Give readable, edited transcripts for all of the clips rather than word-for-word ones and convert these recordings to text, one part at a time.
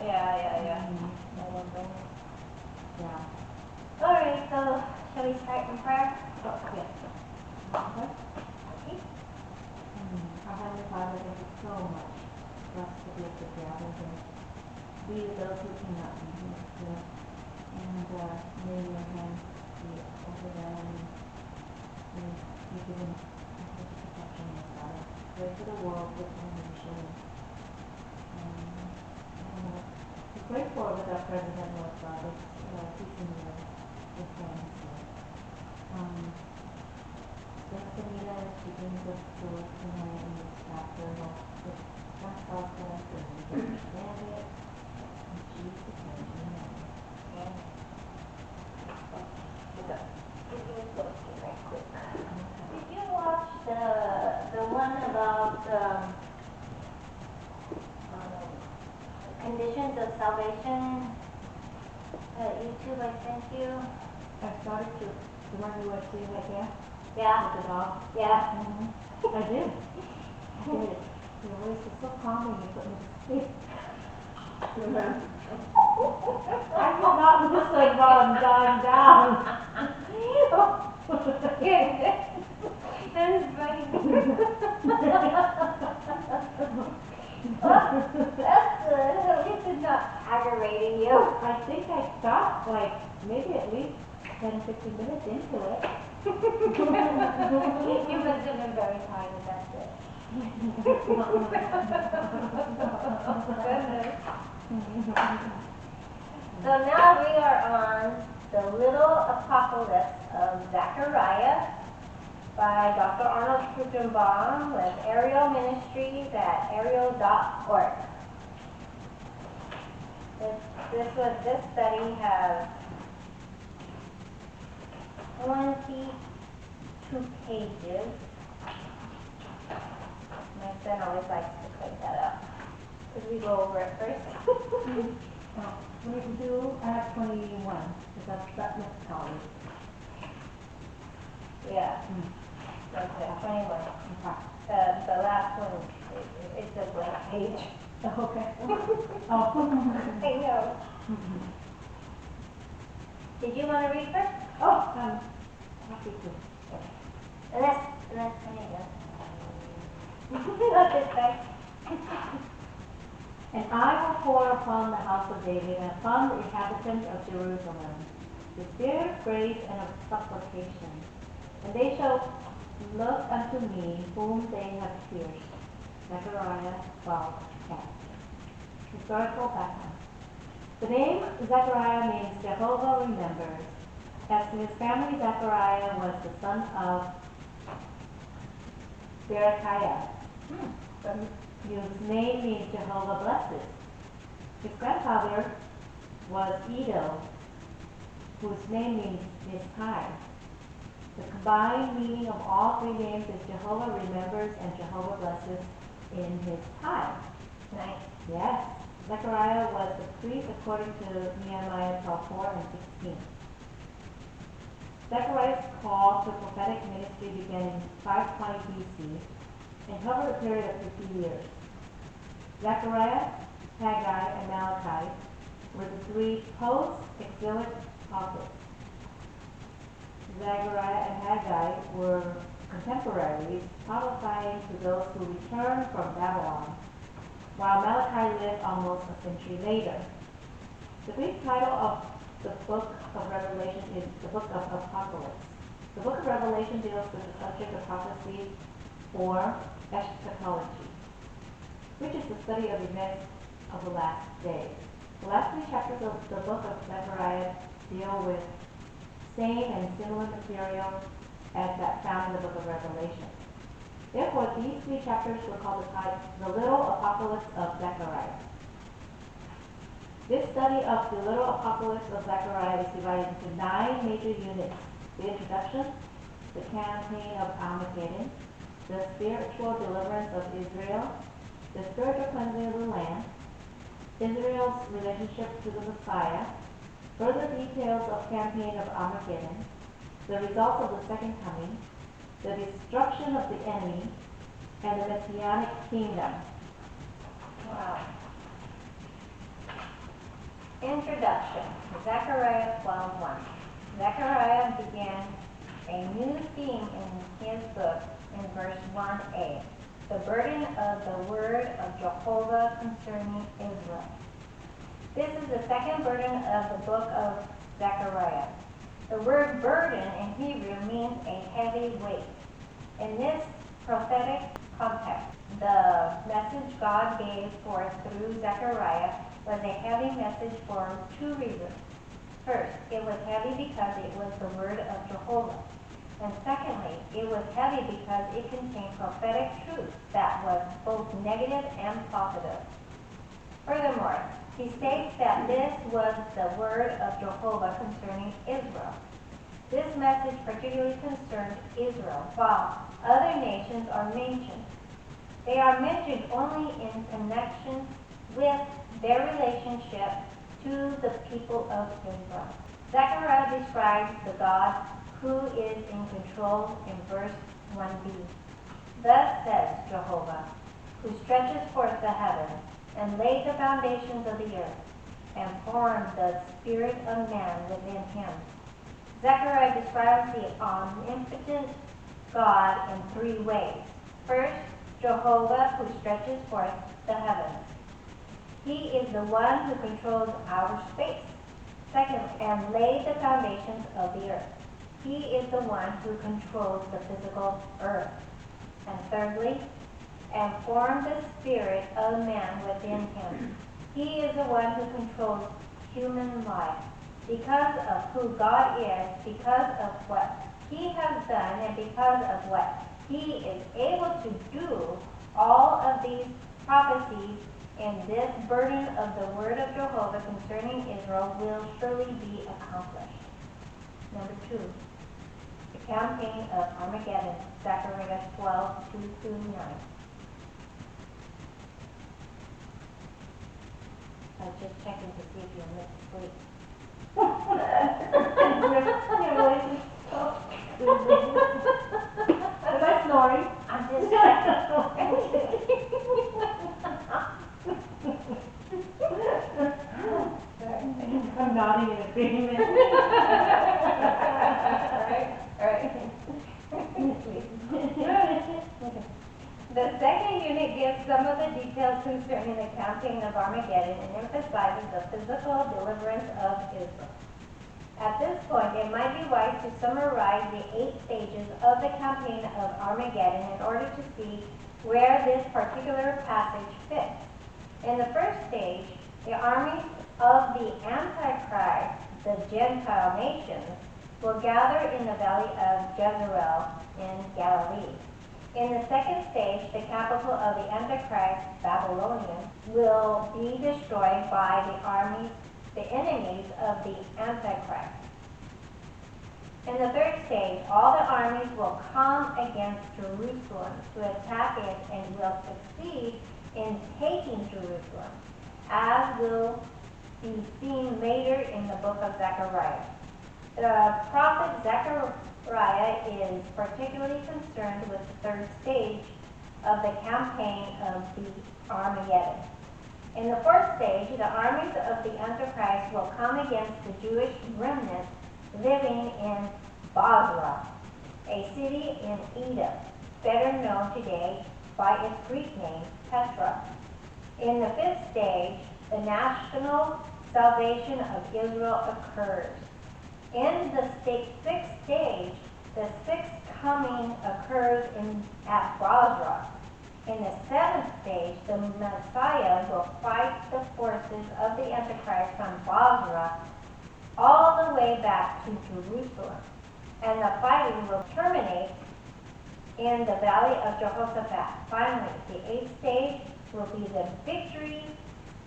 Yeah. Yeah. All right, so shall we start in prayer? Oh, yes. Okay. Our Heavenly Father, thank you so much for us to be able to gather and be with those who cannot be here still. And may your hands be over them and may you give them a hedge of protection, Lord Father. Pray for the world, for the nation. We pray for with our President, Lord Father, peace in your hands, Lord. Bless Anita as she brings us to work tonight in this chapter. Lord, it's not process and we can understand it. In Jesus' name, amen. Did you watch the one about conditions of salvation YouTube I sent you? I started to, the one you were seeing right there? Yeah. With the dog? Yeah. I did. Your voice is so calming, you put me to sleep. I cannot listen while I'm dying down. That's funny. That's good. At least it's not aggravating you. I think I got like maybe at least 10, 15 minutes into it. You must have been very tired, that's it. So now we are on the little apocalypse of Zechariah by Dr. Arnold Fruchtenbaum with Ariel Ministries at ariel.org. This study has 22 pages. My son always likes to clean that up. Could we go over it first? We can do, I have 21, because that's next column. Yeah. That's it, 21. Okay. The last one, it's a blank page. Okay. I know. Did you want to read first? Happy to. Unless Penny does. Not this guy. And I will pour upon the house of David and upon the inhabitants of Jerusalem the spirit of grace and of supplication. And they shall look unto me whom they have pierced. Zechariah 12:10. Historical background. The name Zechariah means Jehovah remembers. As to his family, Zechariah was the son of Zechariah, whose name means Jehovah blesses. His grandfather was Edo, whose name means his time. The combined meaning of all three names is Jehovah remembers and Jehovah blesses in his time. Nice. Yes. Zechariah was the priest according to Nehemiah 12:4 and 16. Zechariah's call to prophetic ministry began in 520 BC and covered a period of 50 years. Zechariah, Haggai, and Malachi were the three post-exilic prophets. Zechariah and Haggai were contemporaries, prophesying to those who returned from Babylon, while Malachi lived almost a century later. The Greek title of the book of Revelation is the book of Apocalypse. The book of Revelation deals with the subject of prophecy or eschatology, which is the study of events of the last days. The last three chapters of the book of Zechariah deal with same and similar material as that found in the book of Revelation. Therefore, these three chapters were called the Little Apocalypse of Zechariah. This study of the Little Apocalypse of Zechariah is divided into 9 major units: the introduction, the campaign of Armageddon, the spiritual deliverance of Israel, the spiritual cleansing of the land, Israel's relationship to the Messiah, further details of campaign of Armageddon, the results of the second coming, the destruction of the enemy, and the Messianic kingdom. Wow. Introduction. Zechariah 12:1. Zechariah began a new theme in his book in verse 1a. The burden of the word of Jehovah concerning Israel. This is the second burden of the book of Zechariah. The word burden in Hebrew means a heavy weight. In this prophetic context, the message God gave forth through Zechariah was a heavy message for two reasons. First, it was heavy because it was the word of Jehovah. And secondly, it was heavy because it contained prophetic truth that was both negative and positive. Furthermore, he states that this was the word of Jehovah concerning Israel. This message particularly concerned Israel, while other nations are mentioned. They are mentioned only in connection with their relationship to the people of Israel. Zechariah describes the God who is in control in verse 1b. Thus says Jehovah, who stretches forth the heavens and laid the foundations of the earth, and formed the spirit of man within him. Zechariah describes the omnipotent God in three ways. First, Jehovah, who stretches forth the heavens. He is the one who controls our space. Secondly, and laid the foundations of the earth. He is the one who controls the physical earth. And thirdly, and formed the spirit of man within him. He is the one who controls human life. Because of who God is, because of what he has done, and because of what he is able to do, all of these prophecies in this burden of the word of Jehovah concerning Israel will surely be accomplished. Number 2, the campaign of Armageddon, Zechariah 12:2-9. I was just checking to see if you went to sleep. Was I snoring? I'm just checking. I'm nodding in agreement. The second unit gives some of the details concerning the campaign of Armageddon and emphasizes the physical deliverance of Israel. At this point, it might be wise to summarize the 8 stages of the campaign of Armageddon in order to see where this particular passage fits. In the first stage, the armies of the Antichrist, the Gentile nations, will gather in the valley of Jezreel in Galilee. In the second stage, the capital of the Antichrist, Babylonian, will be destroyed by the armies, the enemies of the Antichrist. In the third stage, all the armies will come against Jerusalem to attack it and will succeed in taking Jerusalem, as will be seen later in the book of Zechariah. The prophet Zechariah is particularly concerned with the third stage of the campaign of the Armageddon. In the fourth stage, the armies of the Antichrist will come against the Jewish remnant living in Basra, a city in Edom, better known today by its Greek name, Petra. In the fifth stage, the national salvation of Israel occurs. In the sixth stage, the sixth coming occurs at Basra. In the seventh stage, the Messiah will fight the forces of the Antichrist from Basra all the way back to Jerusalem. And the fighting will terminate in the valley of Jehoshaphat. Finally, the eighth stage will be the victory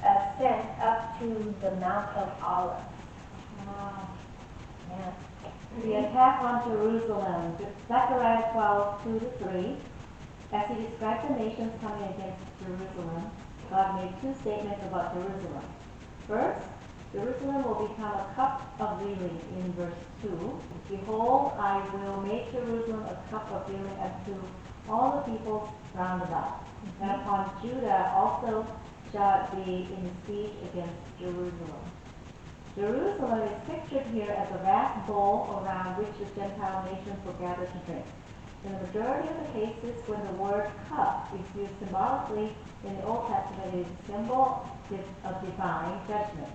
ascent up to the Mount of Olives. Wow. Yeah. The attack on Jerusalem, Zechariah 12:2-3. As he described the nations coming against Jerusalem, God made 2 statements about Jerusalem. First, Jerusalem will become a cup of reeling in verse 2. Behold, I will make Jerusalem a cup of reeling unto all the peoples round about. And upon Judah also shall it be in siege against Jerusalem. Jerusalem is pictured here as a vast bowl around which the Gentile nations will gather to drink. In the majority of the cases, when the word cup is used symbolically in the Old Testament, it is a symbol of divine judgment.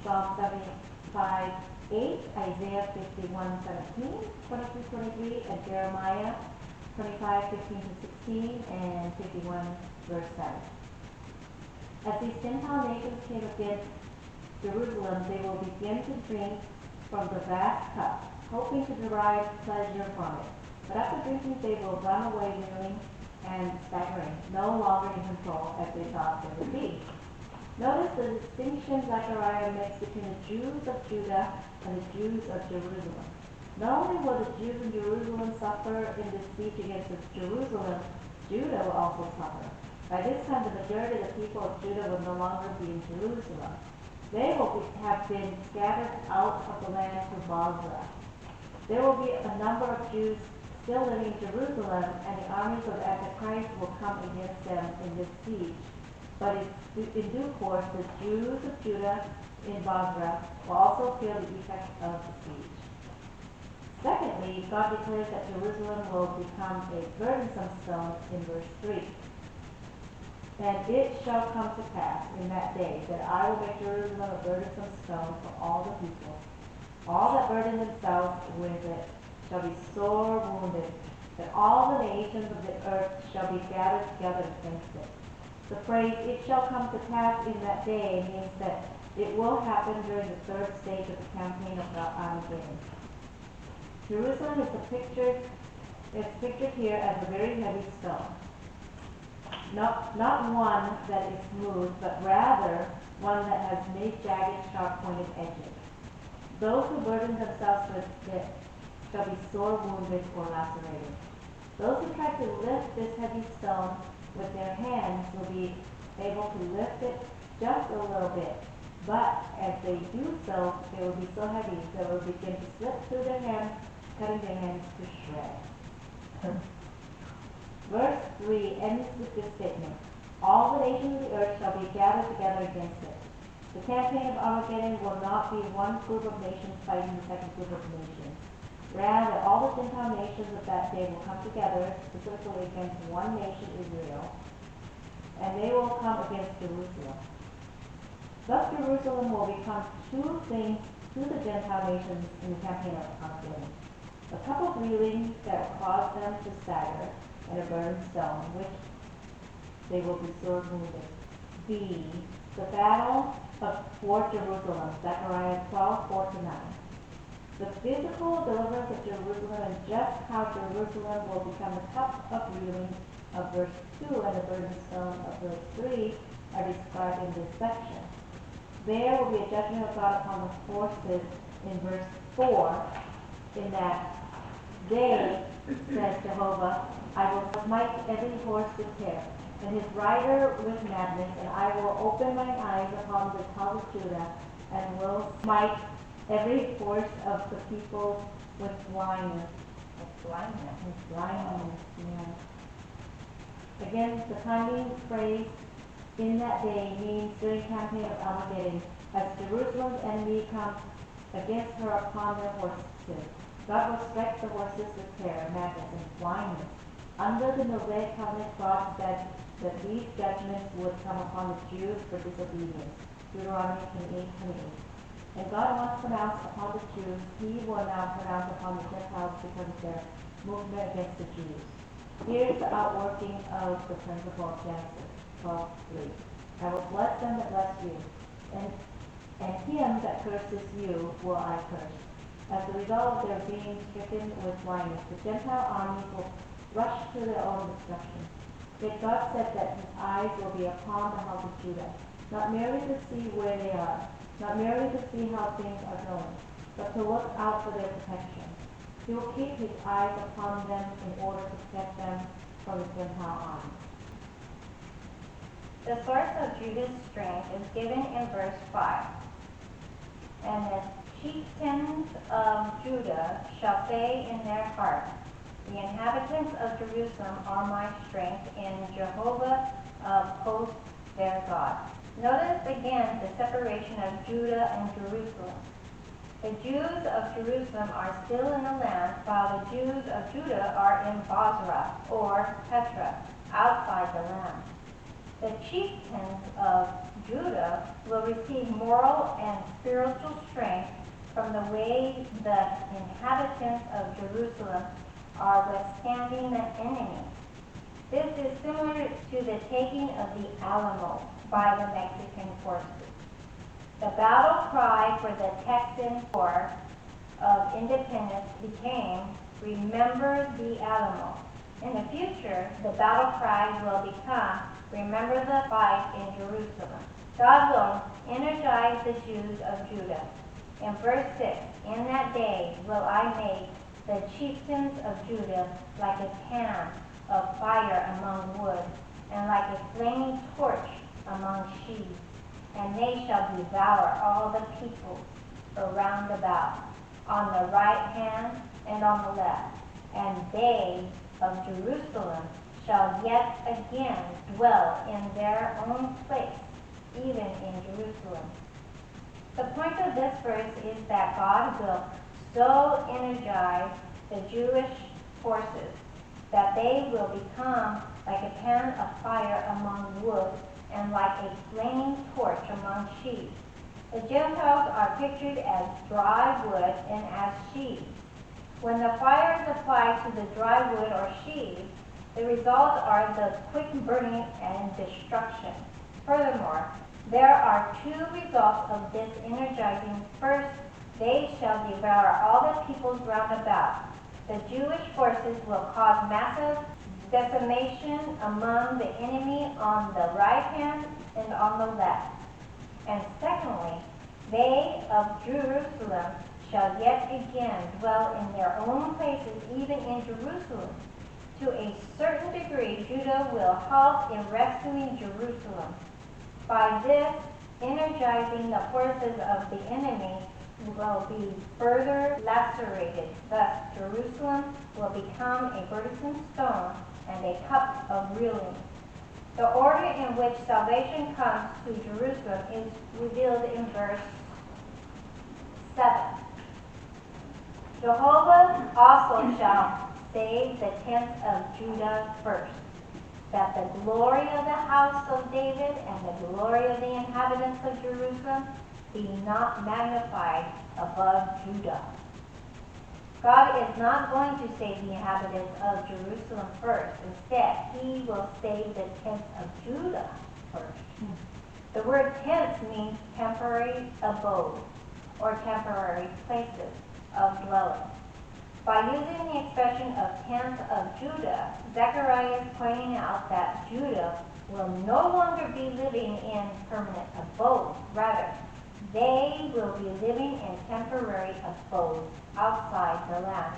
Psalm 75:8, Isaiah 51:17, 22:23, and Jeremiah 25:15-16, and 51 verse 7. As these Gentile nations came against Jerusalem, they will begin to drink from the vast cup, hoping to derive pleasure from it. But after drinking, they will run away reeling and staggering, no longer in control as they thought they would be. Notice the distinction Zechariah makes between the Jews of Judah and the Jews of Jerusalem. Not only will the Jews in Jerusalem suffer in this siege against Jerusalem, Judah will also suffer. By this time, the majority of the people of Judah will no longer be in Jerusalem. They will have been scattered out of the land to Basra. There will be a number of Jews still living in Jerusalem, and the armies of the Antichrist will come against them in this siege. But in due course, the Jews of Judah in Basra will also feel the effects of the siege. Secondly, God declares that Jerusalem will become a burdensome stone in verse 3. And it shall come to pass in that day that I will make Jerusalem a burdensome stone for all the people. All that burden themselves with it shall be sore wounded, that all the nations of the earth shall be gathered together against it. The phrase, it shall come to pass in that day, means that it will happen during the third stage of the campaign of Armageddon. Jerusalem is pictured here as a very heavy stone. Not one that is smooth, but rather one that has many jagged, sharp-pointed edges. Those who burden themselves with it shall be sore wounded or lacerated. Those who try to lift this heavy stone with their hands will be able to lift it just a little bit. But as they do so, they will be so heavy that it will begin to slip through their hands, cutting their hands to shreds. Verse 3 ends with this statement, all the nations of the earth shall be gathered together against it. The campaign of Armageddon will not be one group of nations fighting the second group of nations. Rather, all the Gentile nations of that day will come together, specifically against one nation, Israel, and they will come against Jerusalem. Thus, Jerusalem will become two things to the Gentile nations in the campaign of Armageddon. A cup of reeling that will cause them to stagger, and a burned stone, which they will be sore wounded. B. The battle for Jerusalem, Zechariah 12:4-9. The physical deliverance of Jerusalem and just how Jerusalem will become the cup of reeling of verse 2 and the burning stone of verse 3 are described in this section. There will be a judgment of God upon the forces in verse 4, in that day, says Jehovah, I will smite every horse with terror, and his rider with madness, and I will open mine eyes upon the house of Judah, and will smite every horse of the people with blindness. With blindness, yeah. Again, the timing phrase, in that day, means during campaign of Armageddon, as Jerusalem's enemy comes against her upon their horses. God will strike the horses with terror, madness, and blindness. Under the Mosaic covenant, God said that these judgments would come upon the Jews for disobedience. Deuteronomy 28:28. And God once pronounced upon the Jews, he will now pronounce upon the Gentiles because of their movement against the Jews. Here's the outworking of the principle of Genesis 12:3. I will bless them that bless you, and him that curses you will I curse. As a result of their being stricken with blindness, the Gentile armies will rush to their own destruction. Yet God said that his eyes will be upon the house of Judah, not merely to see where they are, not merely to see how things are going, but to look out for their protection. He will keep his eyes upon them in order to protect them from the Gentile armies. The source of Judah's strength is given in verse 5. And the chieftains of Judah shall say in their hearts, the inhabitants of Jerusalem are my strength, in Jehovah of hosts their God. Notice again the separation of Judah and Jerusalem. The Jews of Jerusalem are still in the land, while the Jews of Judah are in Bozrah, or Petra, outside the land. The chieftains of Judah will receive moral and spiritual strength from the way the inhabitants of Jerusalem are withstanding the enemy. This is similar to the taking of the Alamo by the Mexican forces. The battle cry for the Texan War of Independence became, "Remember the Alamo." In the future, the battle cry will become, "Remember the fight in Jerusalem." God will energize the Jews of Judah. In verse 6, "In that day will I make the chieftains of Judah like a pan of fire among wood, and like a flaming torch among sheaves, and they shall devour all the people around about, on the right hand and on the left. And they of Jerusalem shall yet again dwell in their own place, even in Jerusalem." The point of this verse is that God will so energize the Jewish forces that they will become like a pan of fire among wood and like a flaming torch among sheaves. The Gentiles are pictured as dry wood and as sheaves. When the fire is applied to the dry wood or sheaves, the results are the quick burning and destruction. Furthermore, there are two results of this energizing. First, they shall devour all the peoples round about. The Jewish forces will cause massive decimation among the enemy on the right hand and on the left. And secondly, they of Jerusalem shall yet again dwell in their own places, even in Jerusalem. To a certain degree, Judah will help in rescuing Jerusalem. By this, energizing the forces of the enemy will be further lacerated. Thus, Jerusalem will become a burdensome stone and a cup of reeling. The order in which salvation comes to Jerusalem is revealed in verse 7. "Jehovah also shall save the tents of Judah first, that the glory of the house of David and the glory of the inhabitants of Jerusalem be not magnified above Judah." God is not going to save the inhabitants of Jerusalem first. Instead, he will save the tents of Judah first. The word tents means temporary abode or temporary places of dwelling. By using the expression of tents of Judah, Zechariah is pointing out that Judah will no longer be living in permanent abodes. Rather, they will be living in temporary abodes outside the land.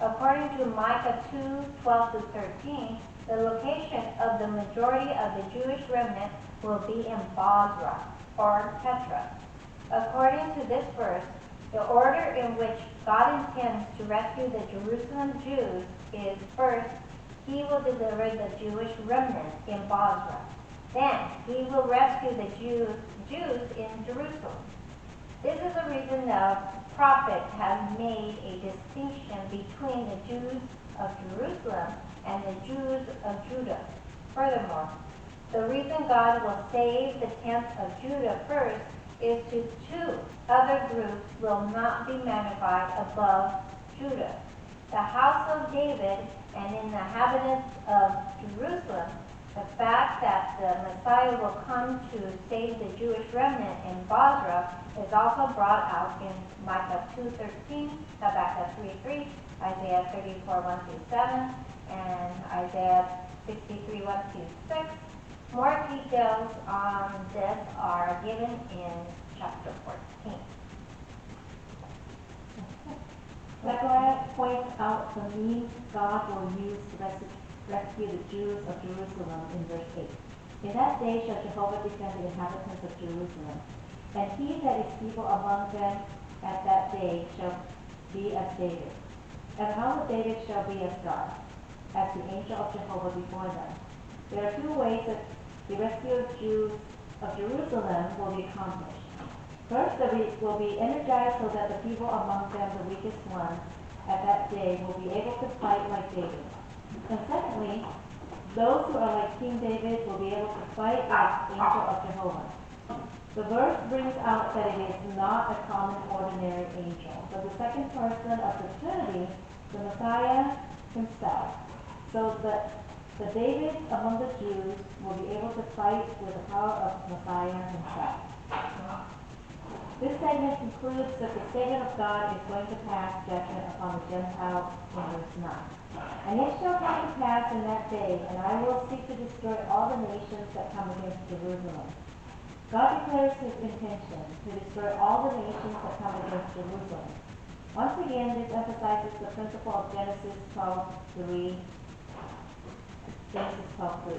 According to Micah 2:12-13, the location of the majority of the Jewish remnant will be in Bozrah or Petra. According to this verse, the order in which God intends to rescue the Jerusalem Jews is: first, he will deliver the Jewish remnant in Bozrah. Then he will rescue the Jews in Jerusalem. This is the reason the prophet has made a distinction between the Jews of Jerusalem and the Jews of Judah. Furthermore, the reason God will save the tents of Judah first is to two other groups will not be magnified above Judah: the house of David and in the inhabitants of Jerusalem. The fact that the Messiah will come to save the Jewish remnant in Bozrah is also brought out in Micah 2:13, Habakkuk 3:3, Isaiah 34:1-7, and Isaiah 63:1-6. More details on this are given in chapter 14. Zechariah points out the means God will use to rescue the Jews of Jerusalem in verse 8. "In that day shall Jehovah defend the inhabitants of Jerusalem, and he that is feeble among them at that day shall be as David, and the house of David shall be as God, as the angel of Jehovah before them." There are two ways that the rescue of Jews of Jerusalem will be accomplished. First, they will be energized so that the people among them, the weakest ones, at that day will be able to fight like David. And secondly, those who are like King David will be able to fight like the angel of Jehovah. The verse brings out that it is not a common, ordinary angel, but the second person of the Trinity, the Messiah himself, so that the David among the Jews will be able to fight with the power of Messiah himself. This segment concludes that the statement of God is going to pass judgment upon the Gentiles in verse 9. And it shall come to pass in that day, and I will seek to destroy all the nations that come against Jerusalem. God declares his intention to destroy all the nations that come against Jerusalem. Once again, this emphasizes the principle of Genesis 12:3. Genesis 12:3.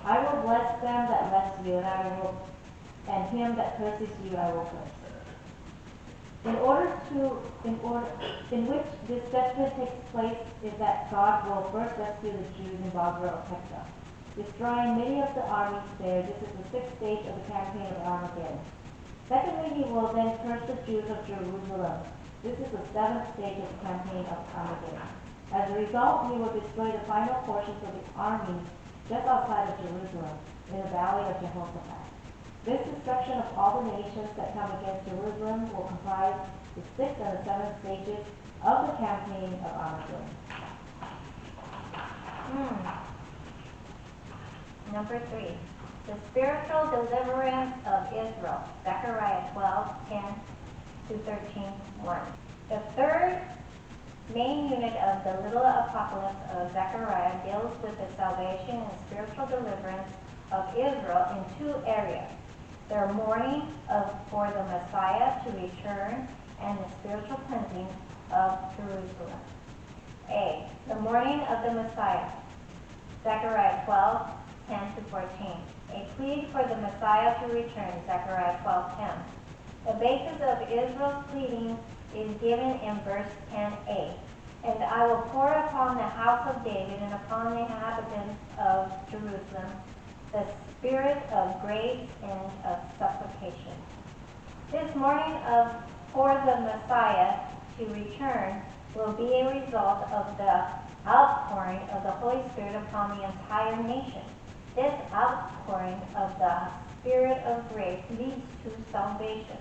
I will bless them that bless you, and him that curses you I will curse. In which this judgment takes place is that God will first rescue the Jews in Basra or Petra, destroying many of the armies there. This is the sixth stage of the campaign of Armageddon. Secondly, he will then curse the Jews of Jerusalem. This is the seventh stage of the campaign of Armageddon. As a result, he will destroy the final portions of the army just outside of Jerusalem, in the valley of Jehoshaphat. This destruction of all the nations that come against Jerusalem will comprise the sixth and the seventh stages of the campaign of Armageddon. Number 3, the spiritual deliverance of Israel, Zechariah 12:10-13:1. The third main unit of the little apocalypse of Zechariah deals with the salvation and spiritual deliverance of Israel in two areas: their mourning for the Messiah to return and the spiritual cleansing of Jerusalem. A. The mourning of the Messiah, Zechariah 12:10-14. A plea for the Messiah to return, Zechariah 12:10. The basis of Israel's pleading is given in verse 10a. And I will pour upon the house of David and upon the inhabitants of Jerusalem the spirit of grace and of supplication. This mourning for the Messiah to return will be a result of the outpouring of the Holy Spirit upon the entire nation. This outpouring of the Spirit of grace leads to salvation.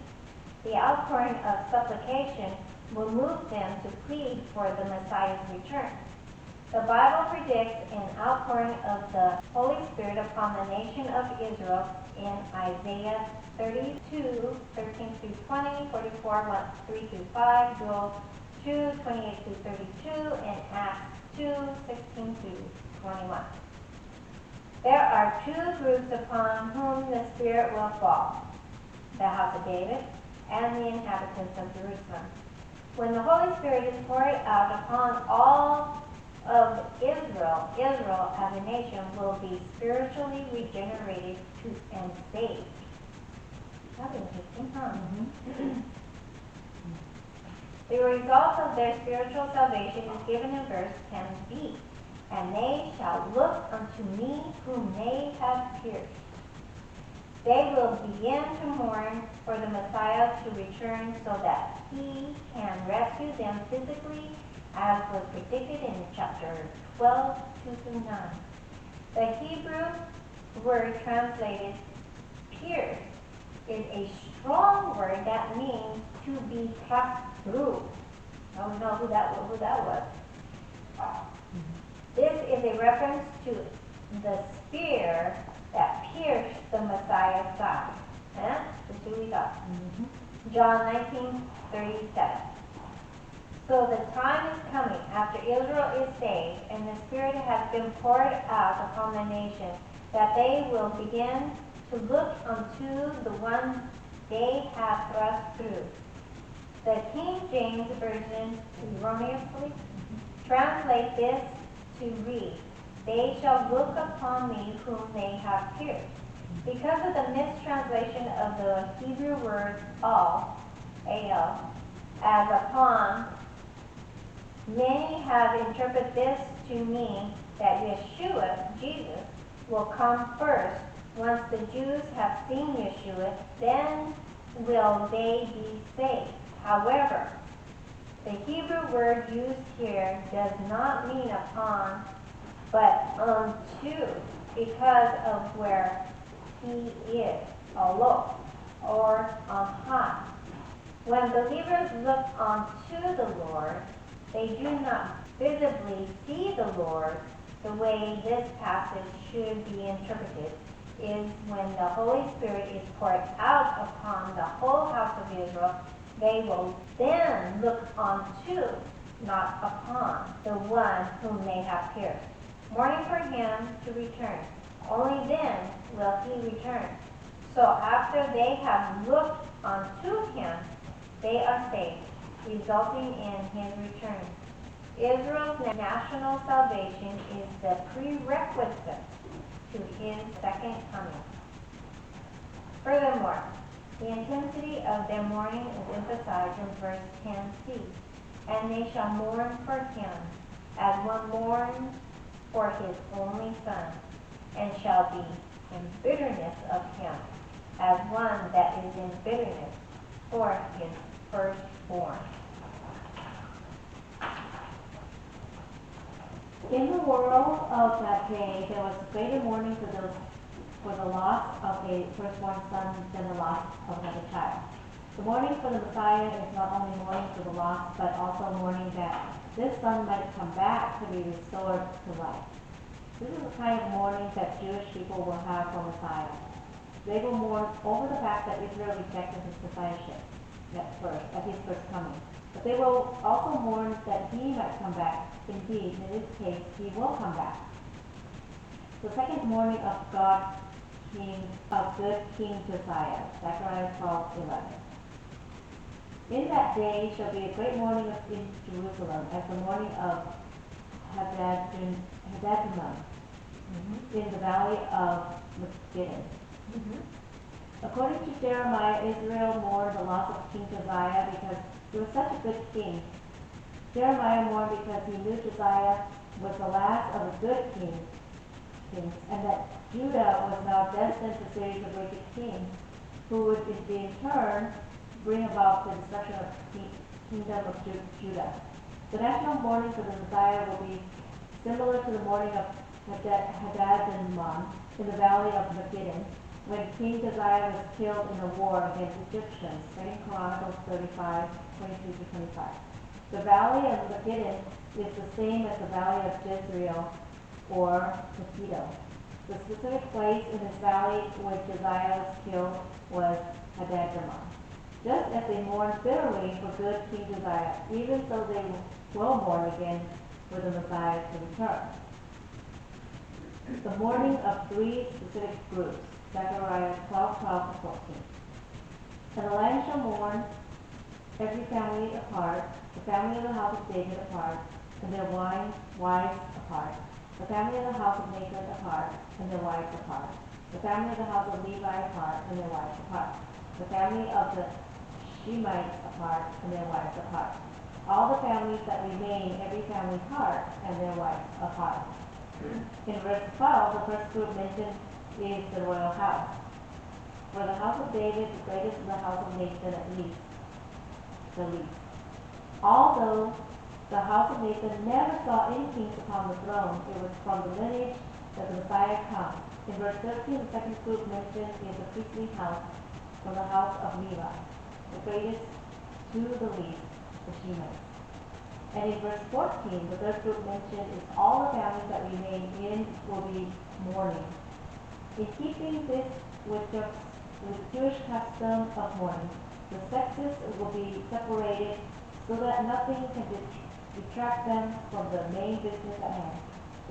The outpouring of supplication will move them to plead for the Messiah's return. The Bible predicts an outpouring of the Holy Spirit upon the nation of Israel in Isaiah 32:13-20, 44:3-5, Joel 2:28-32, and Acts 2:16-21. There are two groups upon whom the Spirit will fall: the house of David and the inhabitants of Jerusalem. When the Holy Spirit is poured out upon all of Israel, Israel as a nation will be spiritually regenerated and saved. That's interesting, huh? The result of their spiritual salvation is given in verse 10b. And they shall look unto me whom they have pierced. They will begin to mourn for the Messiah to return so that he can rescue them physically, as was predicted in chapter 12:2-9. The Hebrew word translated pierced is a strong word that means to be passed through. I don't know who that was. This is a reference to the spear that pierced the Messiah's side. Just who we thought. John 19:37. So the time is coming after Israel is saved and the Spirit has been poured out upon the nation, that they will begin to look unto the one they have thrust through. The King James Version erroneously translates this to read, they shall look upon me whom they have pierced. Because of the mistranslation of the Hebrew word al, A-L, as upon, many have interpreted this to mean that Yeshua, Jesus, will come first Once the Jews have seen Yeshua, then will they be saved. However, the Hebrew word used here does not mean upon, but unto, because of where he is, alo, or on high. When believers look unto the Lord, they do not visibly see the Lord. The way this passage should be interpreted is when the Holy Spirit is poured out upon the whole house of Israel, they will then look unto, not upon, the one whom they have pierced, mourning for him to return. Only then will he return. So after they have looked unto him, they are saved, resulting in his return. Israel's national salvation is the prerequisite to his second coming. Furthermore, the intensity of their mourning is emphasized in verse 10c. And they shall mourn for him, as one mourns for his only son, and shall be in bitterness of him, as one that is in bitterness for his firstborn. In the world of that day, there was greater mourning for the loss of a firstborn son than the loss of another child. The mourning for the Messiah is not only mourning for the loss, but also mourning that this son might come back to be restored to life. This is the kind of mourning that Jewish people will have for Messiah. They will mourn over the fact that Israel rejected his messiahship at his first coming. But they will also mourn that he might come back. Indeed, in this case, he will come back. The second mourning of good King Josiah, Zechariah 12:11. In that day shall be a great mourning in Jerusalem, as the mourning of Hadadrimmon in the valley of Megiddo. According to Jeremiah, Israel mourned the loss of King Josiah because he was such a good king. Jeremiah mourned because he knew Josiah was the last of the good kings, and that Judah was now destined to a series of wicked kings, who would in turn bring about the destruction of the kingdom of Judah. The national mourning for the Messiah will be similar to the mourning of Hadadrimmon in the valley of Megiddo, when King Josiah was killed in a war against Egyptians, 2 Chronicles 35:22-25. The valley of Megiddo is the same as the valley of Jezreel or Megiddo. The specific place in this valley where Josiah was killed was Hadadrimmon. Just as they mourned bitterly for good King Josiah, even so they will mourn again for the Messiah to return. The mourning of three specific groups, Zechariah 12:12-14. And the land shall mourn, every family apart, the family of the house of David apart, and their wives apart, the family of the house of Nathan apart, and their wives apart, the family of the house of Levi apart, and their wives apart, the family of the Shemites apart, and their wives apart. All the families that remain, every family apart, and their wives apart. In verse 12, the first group mentioned is the royal house. For the house of David, the greatest, and the house of Nathan at least, the least. Although the house of Nathan never saw any kings upon the throne, it was from the lineage that the Messiah comes. In verse 13, the second group mentioned is the priestly house, from the house of Levi, the greatest to the least, the Shemites. And in verse 14, the third group mentioned is all the families that remain in will be mourning. In keeping this with Jewish custom of mourning, the sexes will be separated so that nothing can detract them from the main business at hand,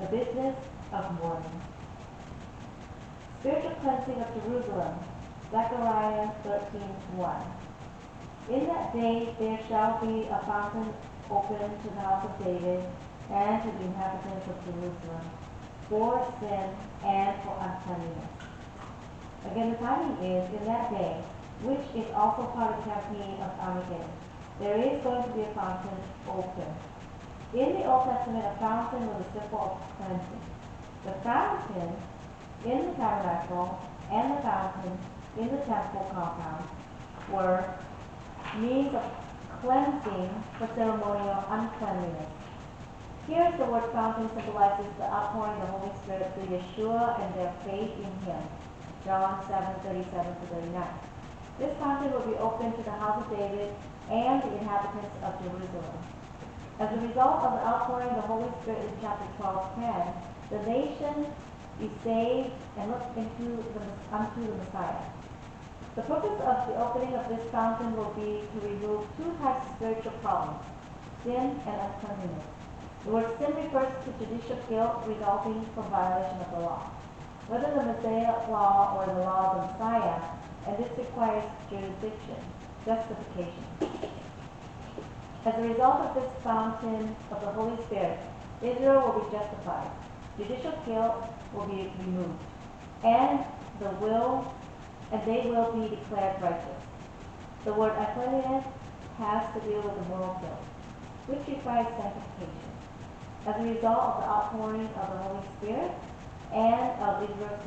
the business of mourning. Spiritual cleansing of Jerusalem, Zechariah 13:1. In that day there shall be a fountain open to the house of David and to the inhabitants of Jerusalem, for sin and for uncleanness. Again, the timing is in that day, which is also part of the campaign of Armageddon. There is going to be a fountain open. In the Old Testament, a fountain was a symbol of cleansing. The fountain in the tabernacle and the fountain in the temple compound were means of cleansing for ceremonial uncleanliness. Here, the word fountain symbolizes the outpouring of the Holy Spirit through Yeshua and their faith in Him. John 7:37-39. This fountain will be open to the house of David and the inhabitants of Jerusalem. As a result of the outpouring of the Holy Spirit in chapter 12:10, the nation be saved and look unto the Messiah. The purpose of the opening of this fountain will be to remove two types of spiritual problems, sin and uncleanliness. The word sin refers to judicial guilt resulting from violation of the law, whether the Mosaic law or the law of the Messiah, and this requires justification. As a result of this fountain of the Holy Spirit, Israel will be justified. Judicial guilt will be removed, and they will be declared righteous. The word uncleanliness has to deal with the moral guilt, which requires sanctification. As a result of the outpouring of the Holy Spirit and of Israel's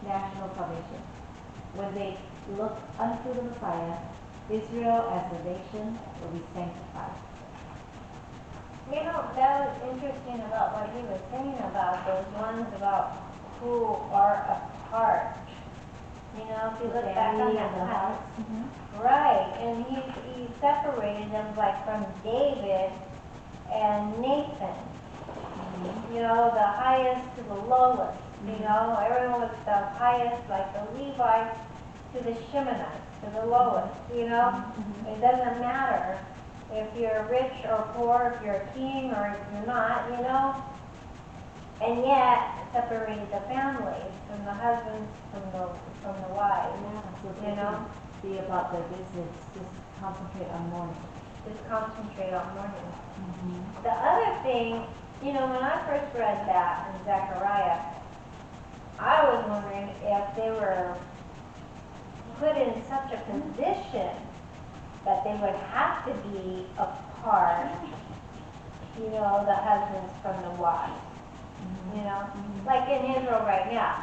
national salvation, when they look unto the Messiah, Israel as a nation will be sanctified. You know, that was interesting about what he was saying about those ones about who are apart. You know, if you look back on that time. Right, and he separated them like from David and Nathan. You know, the highest to the lowest. You know, everyone was the highest, like the Levites to the Shemonites, to the lowest. You know, it doesn't matter if you're rich or poor, if you're a king or if you're not, you know. And yet, separated the families from the husbands, from the wives. Yeah, so you know, be about their business, just concentrate on mourning. Just concentrate on mourning. The other thing, you know, when I first read that in Zechariah, I was wondering if they were put in such a position that they would have to be apart, you know, the husbands from the wives. You know, like in Israel right now,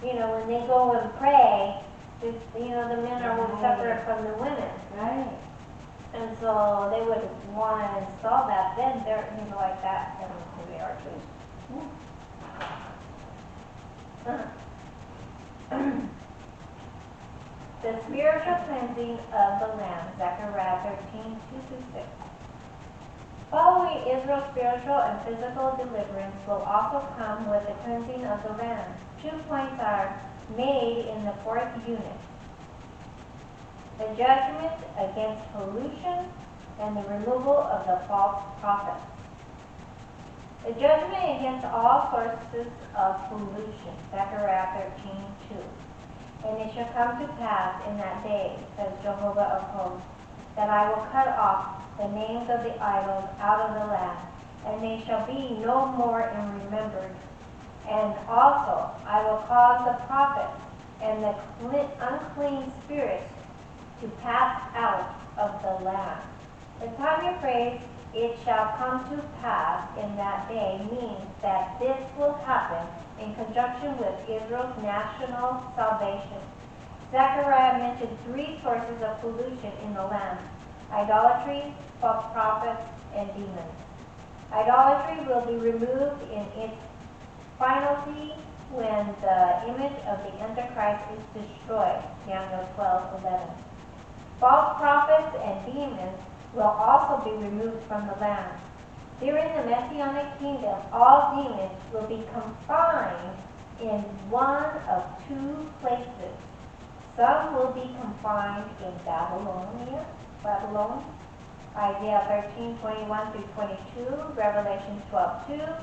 you know, when they go and pray, you know, the men are separate from the women. Right. And so they would want to install that, then they're, you know, like that, and who they are too. The spiritual cleansing of the land, Zechariah 13:2-6. Following Israel's spiritual and physical deliverance will also come with the cleansing of the land. 2 points are made in the fourth unit: the judgment against pollution and the removal of the false prophets. The judgment against all sources of pollution, Zechariah 13:2. And it shall come to pass in that day, says Jehovah of hosts, that I will cut off the names of the idols out of the land, and they shall be no more in remembrance. And also I will cause the prophets and the unclean spirits to pass out of the land. The time you praise, it shall come to pass in that day, means that this will happen in conjunction with Israel's national salvation. Zechariah mentioned 3 sources of pollution in the land: idolatry, false prophets, and demons. Idolatry will be removed in its finality when the image of the Antichrist is destroyed, Daniel 12:11. False prophets and demons will also be removed from the land. During the Messianic kingdom, all demons will be confined in one of 2 places. Some will be confined in Babylon, Isaiah 13:21-22, Revelation 12:2,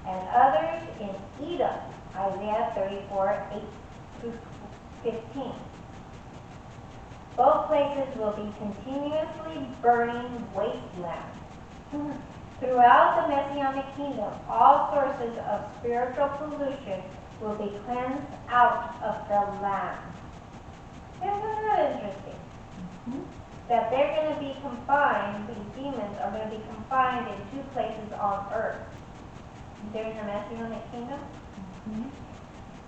and others in Edom, Isaiah 34:8-15. Both places will be continuously burning wasteland. Throughout the Messianic kingdom, all sources of spiritual pollution will be cleansed out of the land. Isn't that interesting? That they're going to be confined, these demons are going to be confined in 2 places on earth during the Messianic kingdom.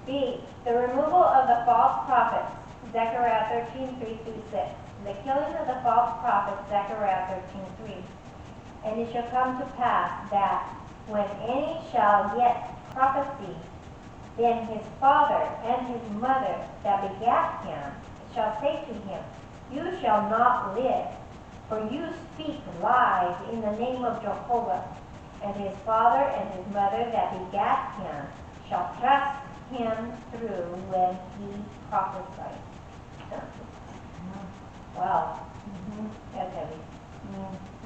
B. The removal of the false prophets, Zechariah 13:3-6. The killing of the false prophets, Zechariah 13:3. And it shall come to pass that when any shall yet prophesy, then his father and his mother that begat him shall say to him, You shall not live, for you speak lies in the name of Jehovah. And his father and his mother that begat him shall thrust him through when he prophesied. Wow. That's heavy.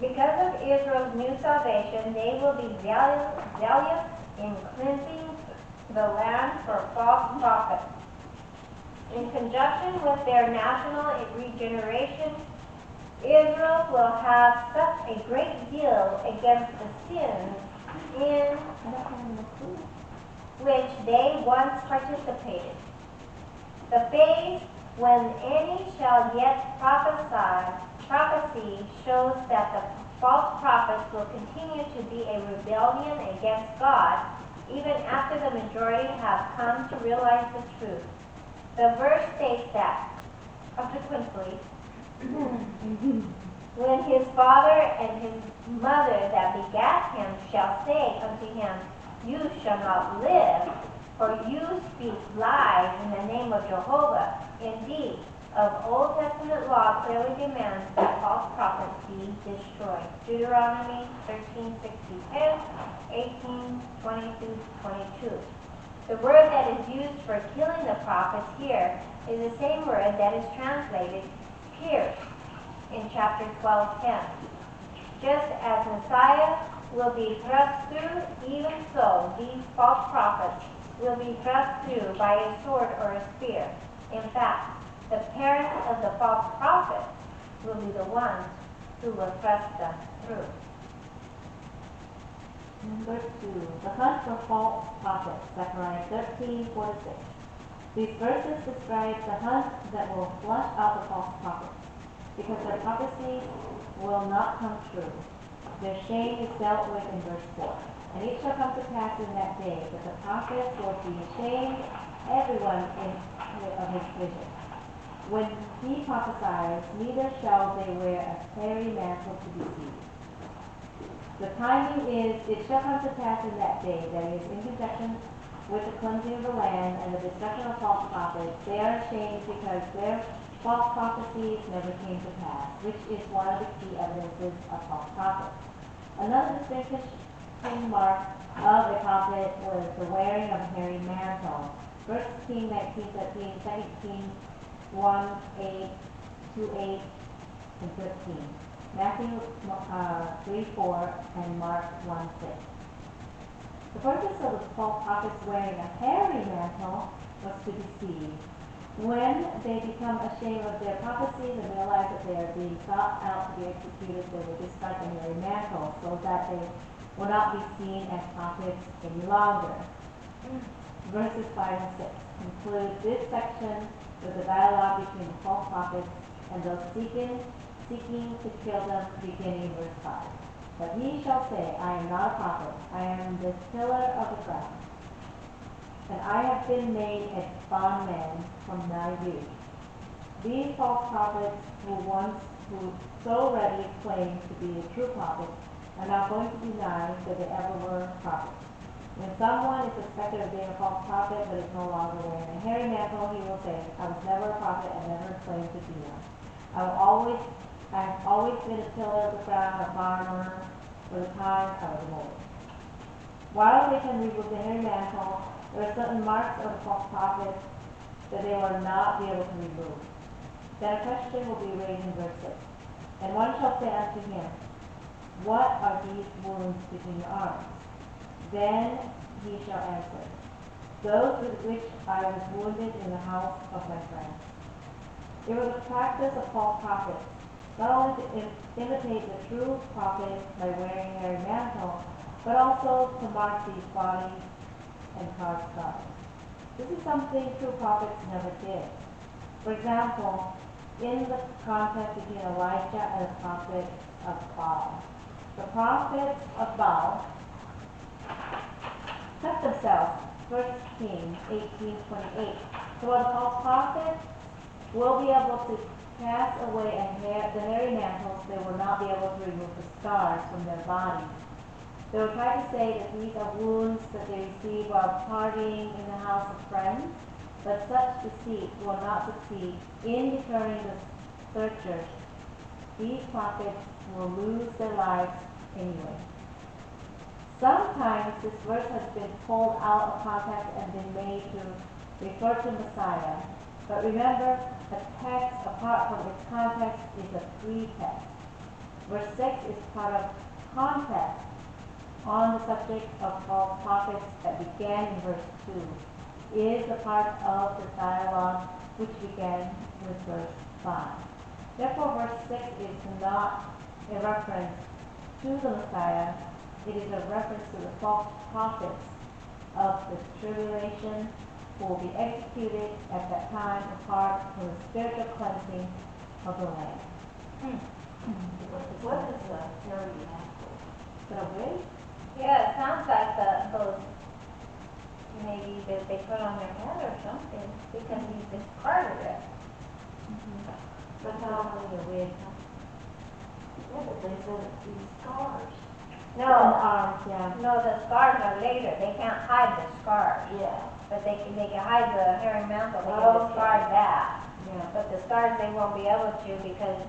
Because of Israel's new salvation, they will be zealous in cleansing the land for false prophets. In conjunction with their national regeneration, Israel will have such a great deal against the sins in which they once participated. The phase when any shall yet prophecy shows that the false prophets will continue to be a rebellion against God even after the majority have come to realize the truth. The verse states that, consequently, when his father and his mother that begat him shall say unto him, You shall not live, for you speak lies in the name of Jehovah. Indeed, of Old Testament law clearly demands that false prophets be destroyed. Deuteronomy 13:62, 18:20-22. The word that is used for killing the prophets here is the same word that is translated pierced in chapter 12:10. Just as Messiah will be thrust through, even so these false prophets will be thrust through by a sword or a spear. In fact, the parents of the false prophets will be the ones who will thrust them through. Number 2, the hunt for false prophets, Zechariah 13:4-6. These verses describe the hunt that will flush out the false prophets, because their prophecies will not come true. Their shame is dealt with in verse 4. And it shall come to pass in that day that the prophets will be ashamed, everyone of his vision. When he prophesies, neither shall they wear a hairy mantle to deceive. The timing is, it shall come to pass in that day, that is, in conjunction with the cleansing of the land and the destruction of false prophets. They are ashamed because their false prophecies never came to pass, which is one of the key evidences of false prophets. Another distinction mark of a prophet was the wearing of a hairy mantle. 1 Kings 19:13, 2 Kings 1:8-8 and 13. Matthew 3:4 and Mark 1:6. The purpose of the false prophets wearing a hairy mantle was to deceive. When they become ashamed of their prophecies and realize that they are being sought out to be executed, they will discard the hairy mantle so that they will not be seen as prophets any longer. Verses 5 and 6 conclude this section with the dialogue between the false prophets and those seeking to kill them, beginning in verse 5. But he shall say, I am not a prophet, I am the tiller of the ground, and I have been made a bondman from my youth. These false prophets who so readily claimed to be the true prophets are now going to deny that they ever were prophets. When someone is suspected of being a false prophet but is no longer wearing a hairy mantle, he will say, I was never a prophet and never claimed to be one. I've always been a tiller of the ground, a farmer, for the time I was old. While they can remove the hairy mantle, there are certain marks of the false prophets that they will not be able to remove. Then a question will be raised in verse 6. And one shall say unto him, What are these wounds between your arms? Then he shall answer, Those with which I was wounded in the house of my friends. It was a practice of false prophets, not only to imitate the true prophet by wearing a hairy mantle, but also to mark these bodies and cause scars. This is something true prophets never did. For example, in the contest between Elijah and the prophet of Baal, the prophets of Baal cut themselves 1 Kings 18:28. So the false prophets will be able to cast away the hairy mantles, they will not be able to remove the scars from their bodies. They will try to say that these are wounds that they received while partying in the house of friends, but such deceit will not succeed in deterring the searchers. These prophets will lose their lives anyway. Sometimes this verse has been pulled out of context and been made to refer to Messiah. But remember, a text apart from its context is a pretext. Verse 6 is part of context on the subject of false prophets that began in verse 2. Is a part of the dialogue which began with verse 5. Therefore, verse 6 is not a reference to the Messiah. It is a reference to the false prophets of the tribulation who will be executed at that time apart from the spiritual cleansing of the land. What is the hairy mantle? So wait. Yeah, it sounds like those maybe that they put on their head or something because he's discarded it. But how many are we? Yeah, but they said it's these scars. The No, arms, yeah. no, the scars are later. They can't hide the scars, Yeah. but they can hide the hairy mantle. They can Okay. discard that. Yeah. But the scars they won't be able to because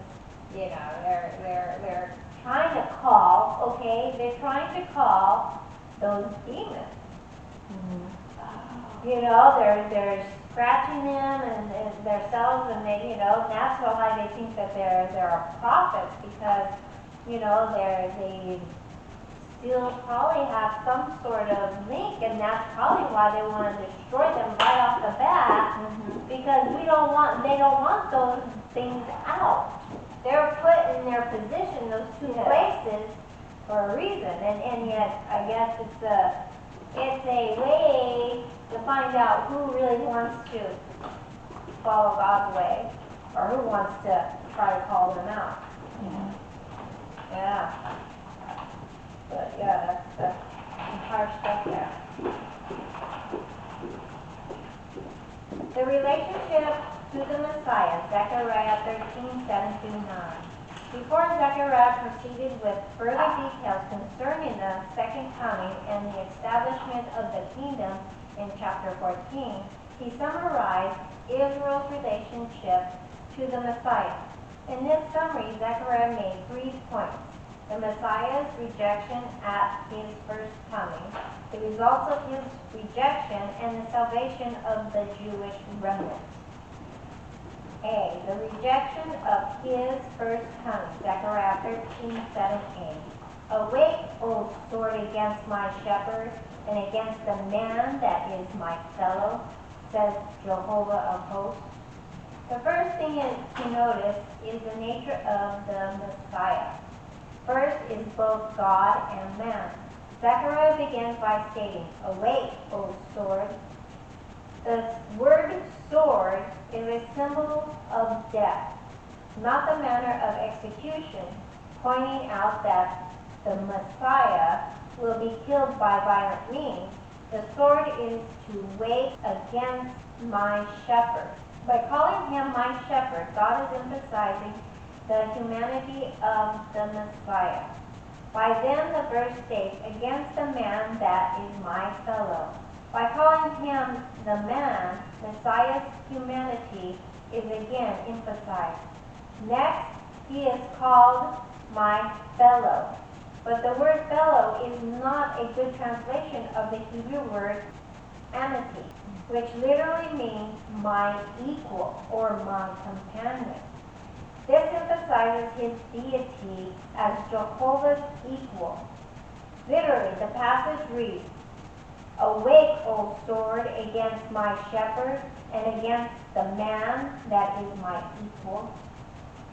they're trying to call. Okay, they're trying to call those demons. They're scratching them and themselves, and that's why they think that they're prophets because they still probably have some sort of link, and that's probably why they want to destroy them right off the bat because they don't want those things out. They're put in their position, those two places, for a reason, and yet I guess it's a way to find out who really wants to follow God's way or who wants to try to call them out. Yeah. But yeah, that's some harsh stuff there. The relationship to the Messiah, Zechariah 13:7-9. Before Zechariah proceeded with further details concerning the second coming and the establishment of the kingdom in chapter 14, he summarized Israel's relationship to the Messiah. In this summary, Zechariah made 3 points: the Messiah's rejection at his first coming, the results of his rejection, and the salvation of the Jewish remnant. A. The rejection of his first coming, Zechariah 13:7-8. Awake, O sword, against my shepherd, and against the man that is my fellow, says Jehovah of hosts. The first thing to notice is the nature of the Messiah. First is both God and man. Zechariah begins by stating, awake, O sword. The word sword is a symbol of death, not the manner of execution, pointing out that the Messiah will be killed by violent means. The sword is to wake against my shepherd. By calling him my shepherd, God is emphasizing the humanity of the Messiah. By them, the verse states, against the man that is my fellow. By calling him the man, Messiah's humanity is again emphasized. Next, he is called my fellow. But the word fellow is not a good translation of the Hebrew word amity, which literally means my equal or my companion. This emphasizes his deity as Jehovah's equal. Literally, the passage reads, awake, O sword, against my shepherd and against the man that is my equal.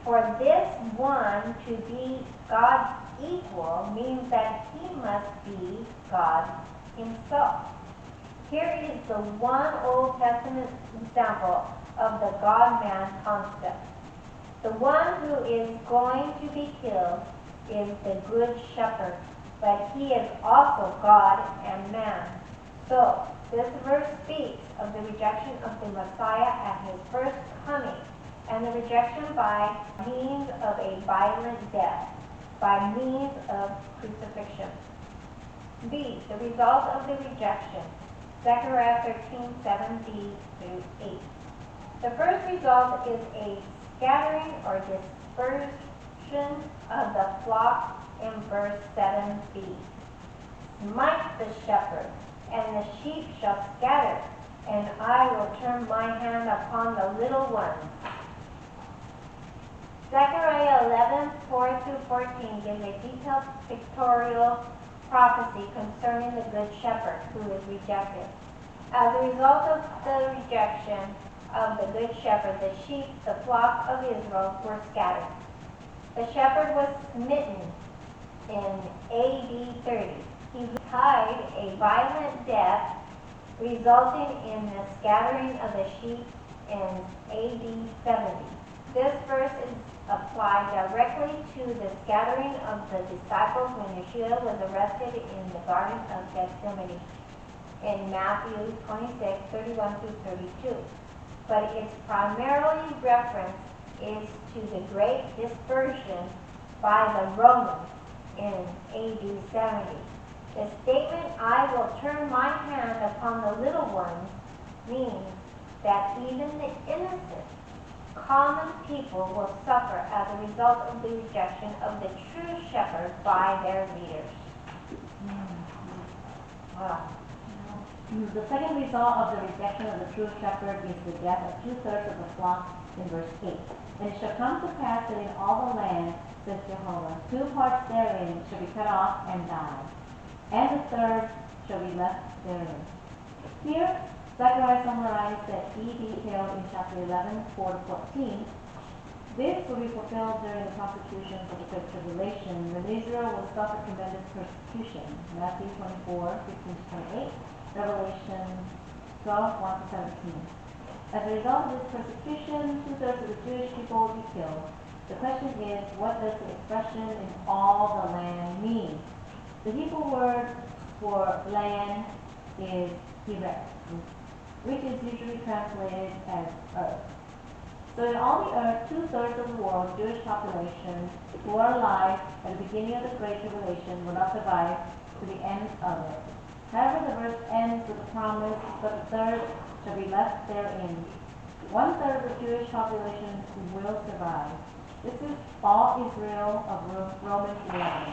For this one to be God's equal means that he must be God himself. Here is the one Old Testament example of the God-man concept. The one who is going to be killed is the good shepherd, but he is also God and man. So, This verse speaks of the rejection of the Messiah at his first coming, and the rejection by means of a violent death, by means of crucifixion. B, the result of the rejection. Zechariah 13:7b through 8. The first result is a scattering or dispersion of the flock in verse 7b. Smite the shepherd, and the sheep shall scatter, and I will turn my hand upon the little ones. Zechariah 11:4-14 gives a detailed pictorial prophecy concerning the good shepherd who is rejected. As a result of the rejection of the good shepherd, the sheep, the flock of Israel, were scattered. The shepherd was smitten in AD 30. He died a violent death, resulting in the scattering of the sheep in AD 70. This verse is applied directly to the scattering of the disciples when Yeshua was arrested in the Garden of Gethsemane in Matthew 26:31-32. But its primarily reference is to the great dispersion by the Romans in AD 70. The statement, I will turn my hand upon the little ones, means that even the innocent, common people will suffer as a result of the rejection of the true shepherd by their leaders. The second result of the rejection of the true shepherd is the death of 2/3 of the flock in verse 8. And it shall come to pass that in all the land, says Jehovah, 2 parts therein shall be cut off and die, and the third shall be left therein. Here, Zechariah summarized that he detailed in chapter 11:4-14. This will be fulfilled during the persecutions of the Great Tribulation, when Israel will suffer tremendous persecution. Matthew 24:15-28, Revelation 12:1-17. As a result of this persecution, 2/3 of the Jewish people will be killed. The question is, what does the expression "in all the land" mean? The Hebrew word for land is Hireth, which is usually translated as earth. So in all the earth, 2/3 of the world's Jewish population who are alive at the beginning of the Great Tribulation will not survive to the end of it. However, the verse ends with the promise, but a third shall be left therein. 1/3 of the Jewish population will survive. This is all Israel of Romans 11,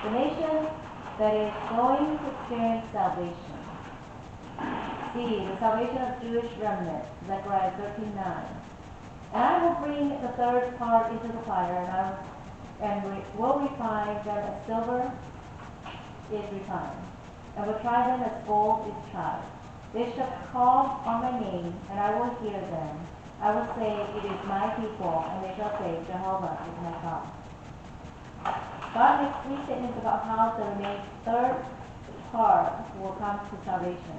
the nation that is going to experience salvation. C, the salvation of Jewish remnant, Zechariah 13:9. And I will bring the third part into the fire, and will refine them as silver is refined, and will try them as gold is tried. They shall call on my name, and I will hear them. I will say, it is my people, and they shall say, Jehovah is my God. God makes 3 statements about how the remaining third part will come to salvation.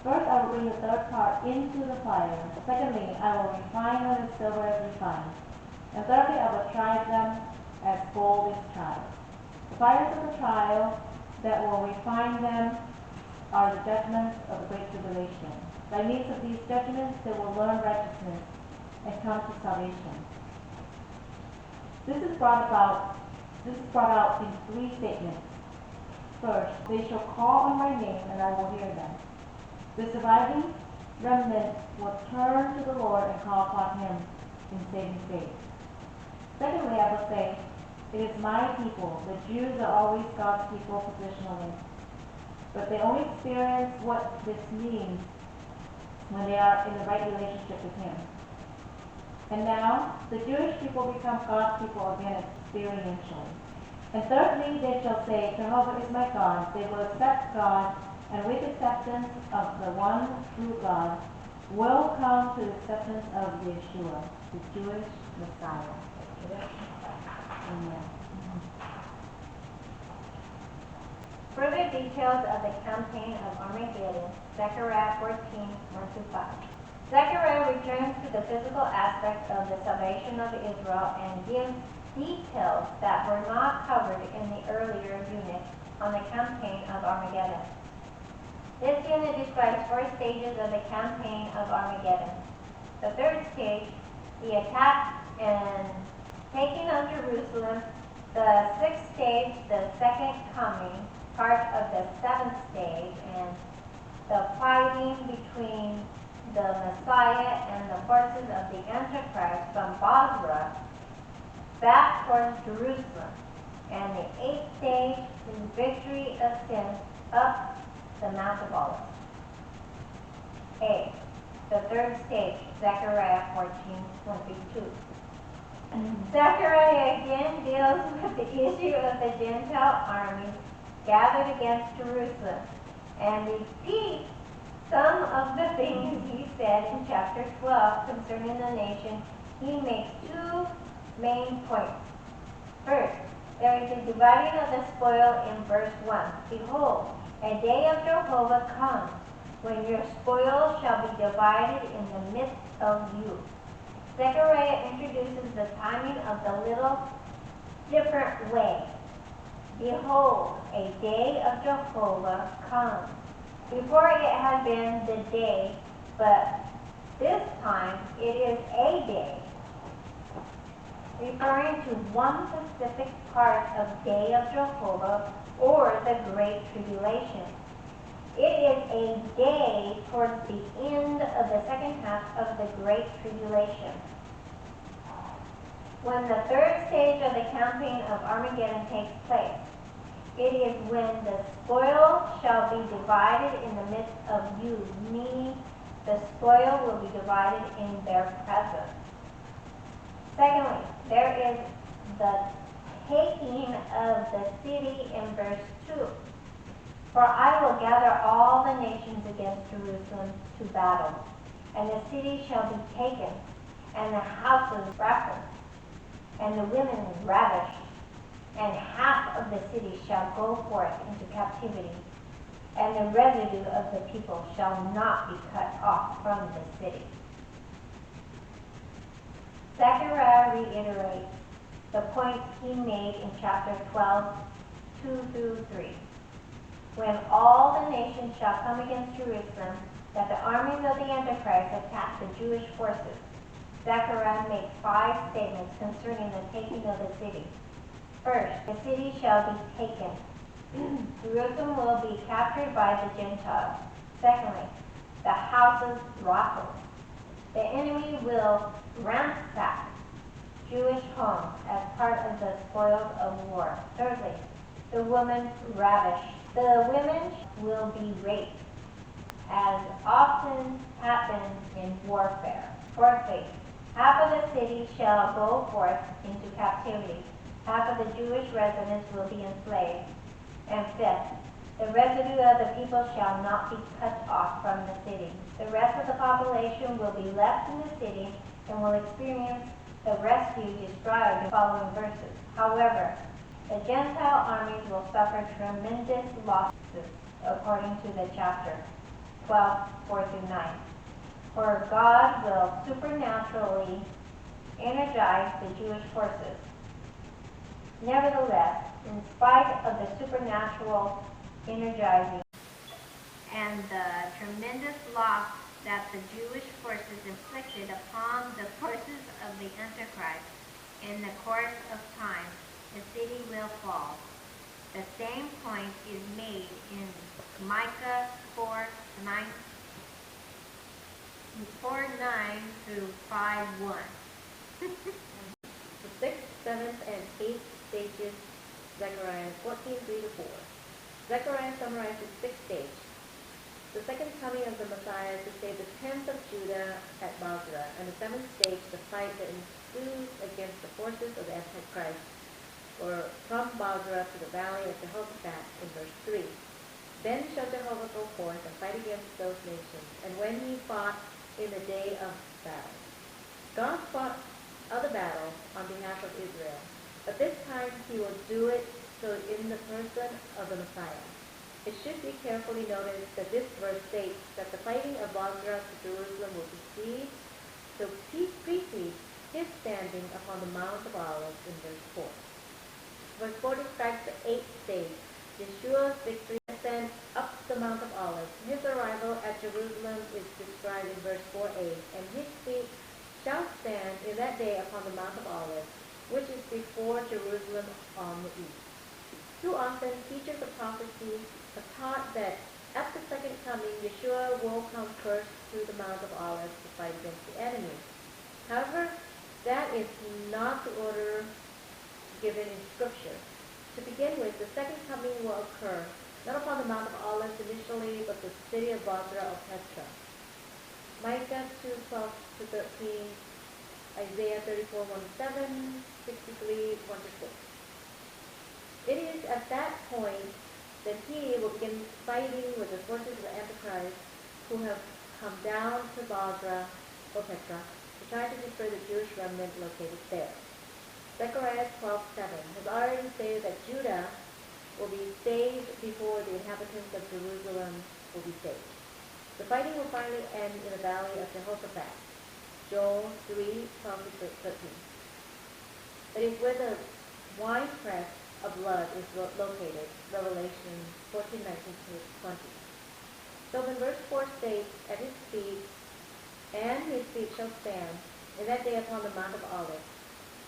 First, I will bring the third part into the fire. Secondly, I will refine them as silver is refined. And thirdly, I will try them as gold is tried. The fires of the trial that will refine them are the judgments of the Great Tribulation. By means of these judgments, they will learn righteousness and come to salvation. This is brought out in 3 statements. First, they shall call on my name, and I will hear them. The surviving remnant will turn to the Lord and call upon him in saving faith. Secondly, I will say, it is my people. The Jews are always God's people positionally, but they only experience what this means when they are in the right relationship with him. And now, the Jewish people become God's people again experientially. And thirdly, they shall say, Jehovah is my God. They will accept God, and with acceptance of the one true God, will come to the acceptance of Yeshua, the Jewish Messiah. Amen. Further details of the campaign of Armageddon, Zechariah 14:1-5. Zechariah returns to the physical aspect of the salvation of Israel and gives details that were not covered in the earlier unit on the campaign of Armageddon. This unit describes 4 stages of the campaign of Armageddon. The third stage, the attack and taking of Jerusalem. The sixth stage, the second coming, part of the seventh stage, and the fighting between the Messiah and the forces of the Antichrist from Basra back towards Jerusalem. And the eighth stage, the victory ascent up the Mount of Olives. A. The third stage, Zechariah 14:22. Zechariah again deals with the issue of the Gentile armies gathered against Jerusalem and repeats some of the things he said in chapter 12 concerning the nation. He makes 2 main points. First, there is a dividing of the spoil in verse 1. Behold, a day of Jehovah comes, when your spoil shall be divided in the midst of you. Zechariah introduces the timing of the little different way. Behold, a day of Jehovah comes. Before it had been the day, but this time it is a day, referring to one specific part of Day of Jehovah or the Great Tribulation. It is a day towards the end of the second half of the Great Tribulation, when the third stage of the campaign of Armageddon takes place. It is when the spoil shall be divided in the midst of you, meaning the spoil will be divided in their presence. Secondly, there is the taking of the city in verse 2. For I will gather all the nations against Jerusalem to battle, and the city shall be taken, and the houses razed, and the women ravished, and half of the city shall go forth into captivity, and the residue of the people shall not be cut off from the city. Zechariah reiterates the points he made in chapter 12, 2-3. When all the nations shall come against Jerusalem, that the armies of the Antichrist attack the Jewish forces. Zechariah makes 5 statements concerning the taking of the city. First, the city shall be taken. Jerusalem will be captured by the Gentiles. Secondly, the houses rattled. The enemy will ransack Jewish homes as part of the spoils of war. Thirdly, the women ravished. The women will be raped, as often happens in warfare. Fourthly, half of the city shall go forth into captivity. Half of the Jewish residents will be enslaved. And fifth, the residue of the people shall not be cut off from the city. The rest of the population will be left in the city and will experience the rescue described in the following verses. However, the Gentile armies will suffer tremendous losses, according to the chapter 12, 4-9. For God will supernaturally energize the Jewish forces. Nevertheless, in spite of the supernatural energizing and the tremendous loss that the Jewish forces inflicted upon the forces of the Antichrist in the course of time, the city will fall. The same point is made in Micah 4:9 through 5:1. The 6th, 7th, and 8th stages, Zechariah 14:3-4. Zechariah summarizes 6th stage. The second coming of the Messiah to save the tents of Judah at Basra, and the 7th stage, the fight that ensues against the forces of the Antichrist, or from Basra to the valley of Jehoshaphat in verse 3. Then shall Jehovah go forth and fight against those nations, and when he fought in the day of battle. God fought other battles on behalf of Israel, but this time he will do it so in the person of the Messiah. It should be carefully noted that this verse states that the fighting of Basra to Jerusalem will proceed, so precedes his standing upon the Mount of Olives in verse 4. Verse 4 describes the 8th stage, Yeshua's victory ascent up the the Mount of Olives. His arrival at Jerusalem is described in verse 4a. And his feet shall stand in that day upon the Mount of Olives, which is before Jerusalem on the east. Too often, teachers of prophecy have taught that at the second coming, Yeshua will come first to the Mount of Olives to fight against the enemy. However, that is not the order given in Scripture. To begin with, the second coming will occur not upon the Mount of Olives initially, but the city of Bozrah or Petra. Micah 2:12-13, Isaiah 34:1-7, 63:1-6. It is at that point that he will begin fighting with the forces of the Antichrist who have come down to Bozrah or Petra to try to destroy the Jewish remnant located there. Zechariah 12:7 has already stated that Judah will be saved before the inhabitants of Jerusalem will be saved. The fighting will finally end in the valley of Jehoshaphat. Joel 3:12-13. It is where the winepress of blood is located. Revelation 14:19-20. So when verse 4 states, "At his feet, and his feet shall stand, in that day upon the Mount of Olives,"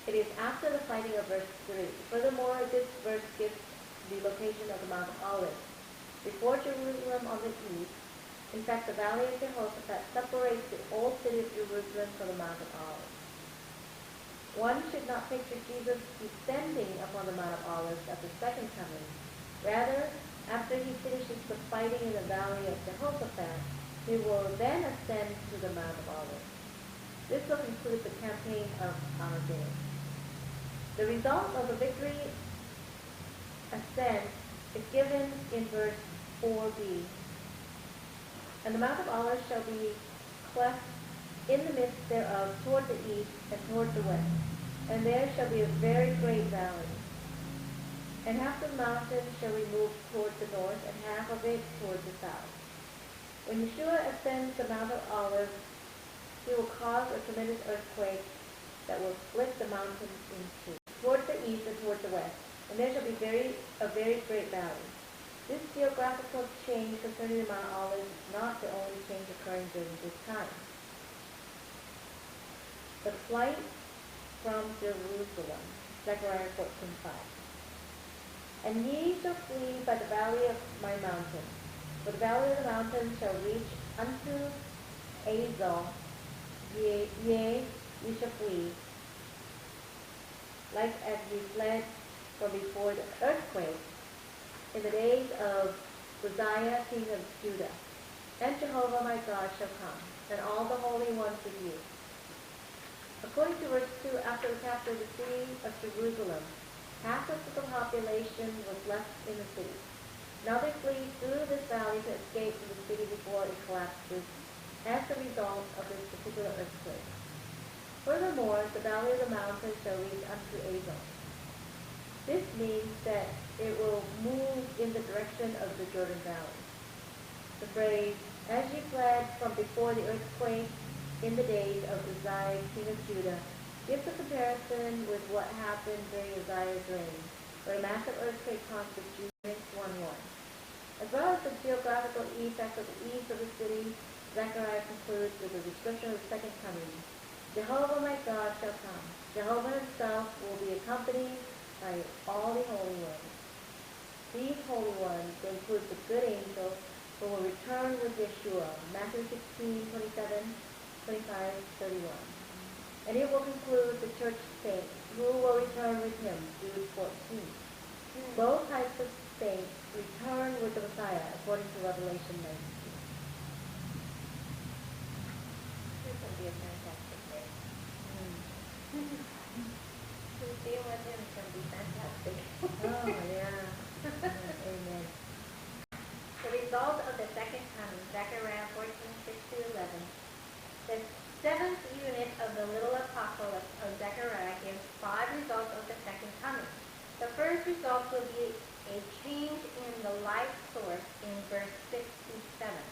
it is after the fighting of verse 3. Furthermore, this verse gives the location of the Mount of Olives, before Jerusalem on the east. In fact, the valley of Jehoshaphat separates the old city of Jerusalem from the Mount of Olives. One should not picture Jesus descending upon the Mount of Olives at the second coming. Rather, after he finishes the fighting in the valley of Jehoshaphat, he will then ascend to the Mount of Olives. This will conclude the campaign of Armageddon. The result of the victory ascent is given in verse 4b. "And the Mount of Olives shall be cleft in the midst thereof toward the east and toward the west, and there shall be a very great valley. And half the mountain shall be moved toward the north, and half of it toward the south." When Yeshua ascends the Mount of Olives, he will cause a tremendous earthquake that will split the mountain in two, toward the east and toward the west, and there shall be a very great valley. This geographical change concerning the Mount of Olives is not the only change occurring during this time. The flight from Jerusalem, Zechariah 14:5. "And ye shall flee by the valley of my mountain, for the valley of the mountain shall reach unto Azal, yea, ye shall flee, like as ye fled from before the earthquake in the days of Uzziah king of Judah. And Jehovah my God shall come, and all the holy ones with you." According to verse 2, after the capture of the city of Jerusalem, half of the population was left in the city. Now they flee through this valley to escape from the city before it collapses as a result of this particular earthquake. Furthermore, the valley of the mountain shall reach unto Azal. This means that it will move in the direction of the Jordan Valley. The phrase, "as ye fled from before the earthquake in the days of Uzziah king of Judah," gives a comparison with what happened during Uzziah's reign, where a massive earthquake caused the Jews 1:1. As well as the geographical effect of the east of the city, Zechariah concludes with a description of the second coming. "Jehovah my God shall come. Jehovah himself will be accompanied by all the holy ones." These holy ones include the good angels who will return with Yeshua, Matthew 16:27, 25, 31. And it will conclude the church saints who will return with him, Jude 14. Both types of saints return with the Messiah, according to Revelation 19. This will be a fantastic day. To be with him is going to be fantastic. Oh, yeah. Amen. The result of the second coming, Zechariah 14:6-11. The seventh unit of the little apocalypse of Zechariah gives 5 results of the second coming. The first result will be a change in the life source in verse 6-7.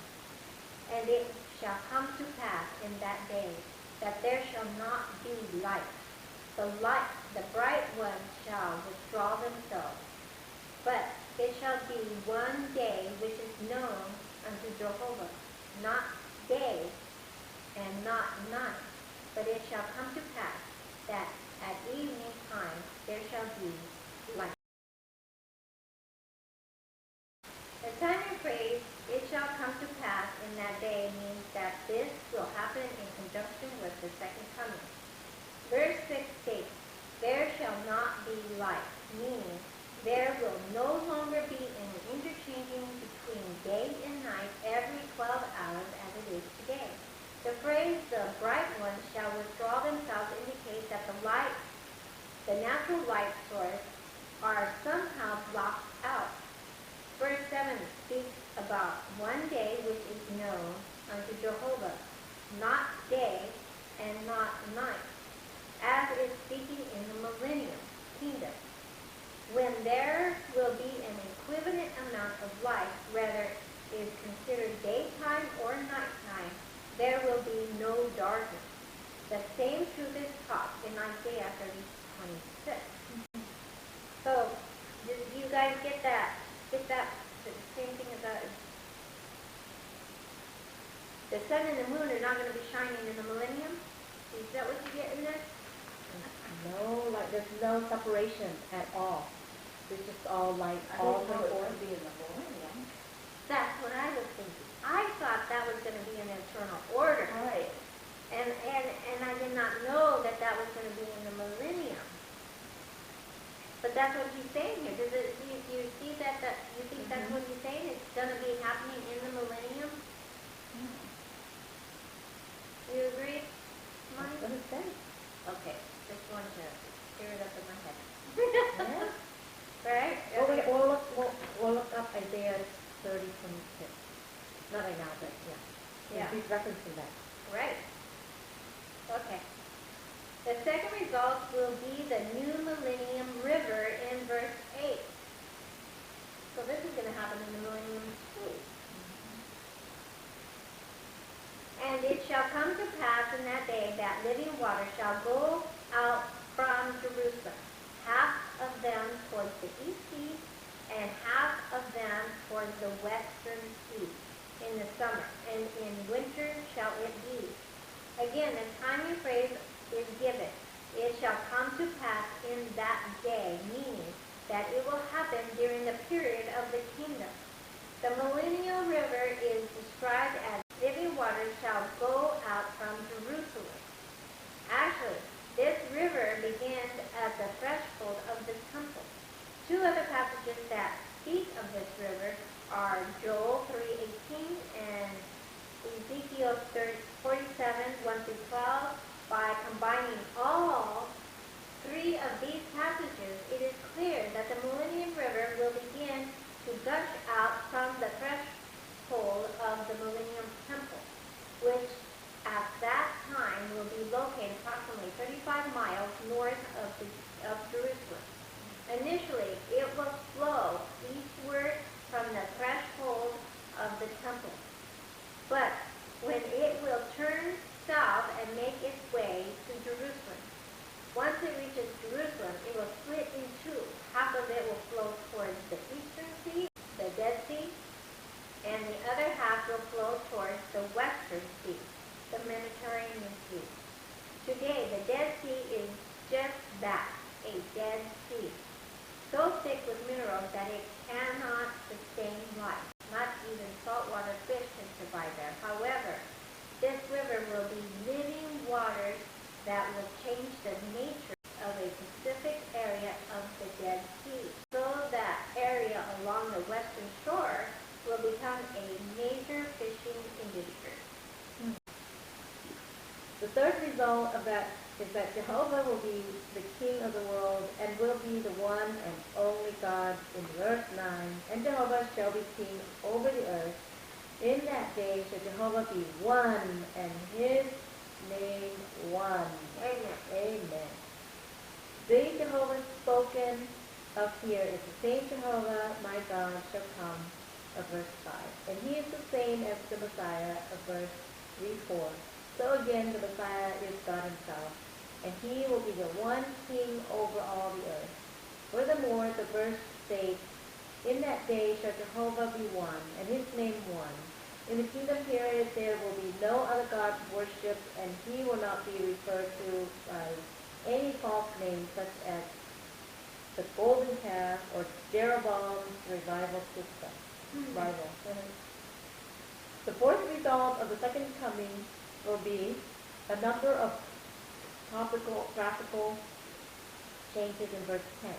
"And it shall come to pass in that day that there shall not be light. The bright ones shall withdraw themselves, but It shall be one day which is known unto Jehovah, not day and not night. But it shall come to pass that at evening time there shall be light. The time and phrase, it shall come to pass in that day, means that this will happen in conjunction with the second coming. Verse 6 states, there shall not be light, meaning there will no longer be an interchanging between day and night every 12 hours as it is today. The phrase, the bright ones shall withdraw themselves, indicates that the natural light source, are somehow blocked out. Verse 7 speaks about one day which is known unto Jehovah, not day and not night, as is speaking in the millennium kingdom. When there will be an equivalent amount of light, whether it is considered daytime or nighttime, there will be no darkness. The same truth is taught in Isaiah 30:26. So, did you guys get that? Get that? The same thing as that. The sun and the moon are not going to be shining in the millennium. Is that what you get in there? No, like there's no separation at all. It's just all light, all 24. Be in the millennium. That's what I was thinking. I thought that was going to be an eternal order. Right. And I did not know that that was going to be in the millennium. But that's what he's saying here. Do you see that you think that's what he's saying? It's going to be happening in the millennium? You agree, Monty? That's what it says. Okay, just wanted to clear it up in my head. Yeah. Right? We'll look up Isaiah 30:26. Not right now, but yeah. Yeah. He's referencing that. Right. Okay. The second result will be the new millennium river in verse 8. So this is going to happen in the millennium too. And it shall come to pass in that day that living water shall go out from Jerusalem, half of them towards the east sea, and half of them towards the western sea in the summer, and in winter shall it be. Again, the time and phrase is given. It shall come to pass in that day, meaning that it will happen during the period of the kingdom. The millennial river is described as living water shall go out from Jerusalem. Actually, this river begins at the threshold of the temple. Two other passages that speak of this river are Joel 3:18 and Ezekiel 47:1-12. By combining all three of these passages, it is clear that the millennium river will begin to gush out from the threshold of the millennium temple, which at that time will be located approximately 35 miles north of Jerusalem. Initially, it will flow eastward from the threshold of the temple, but when it will turn south and make its way to Jerusalem. Once it reaches Jerusalem, it will split in two. Half of it will flow towards the eastern sea, the Dead Sea, and the other half will flow towards the western sea, the Mediterranean Sea. Today, the Dead Sea is just that, a dead sea, so thick with minerals that it cannot sustain life. Not even saltwater fish can survive there. However, this river will be living waters that will change the nature of a specific area of the Dead Sea. So that area along the western shore will become a major fishing industry. The third result of that is that Jehovah will be the king of the world and will be the one and only God in verse 9. And Jehovah shall be king over the earth. In that day shall Jehovah be one, and his name one. Amen. Amen. The Jehovah spoken of here is the same Jehovah, my God, shall come, of verse 5. And he is the same as the Messiah, of verse 3-4. So again, the Messiah is God himself, and he will be the one king over all the earth. Furthermore, the verse states, In that day shall Jehovah be one, and his name one. In the kingdom period there will be no other God worshipped, and he will not be referred to by any false name such as the golden calf or Jeroboam's revival system. Rival. The fourth result of the second coming will be a number of graphical changes in verse 10.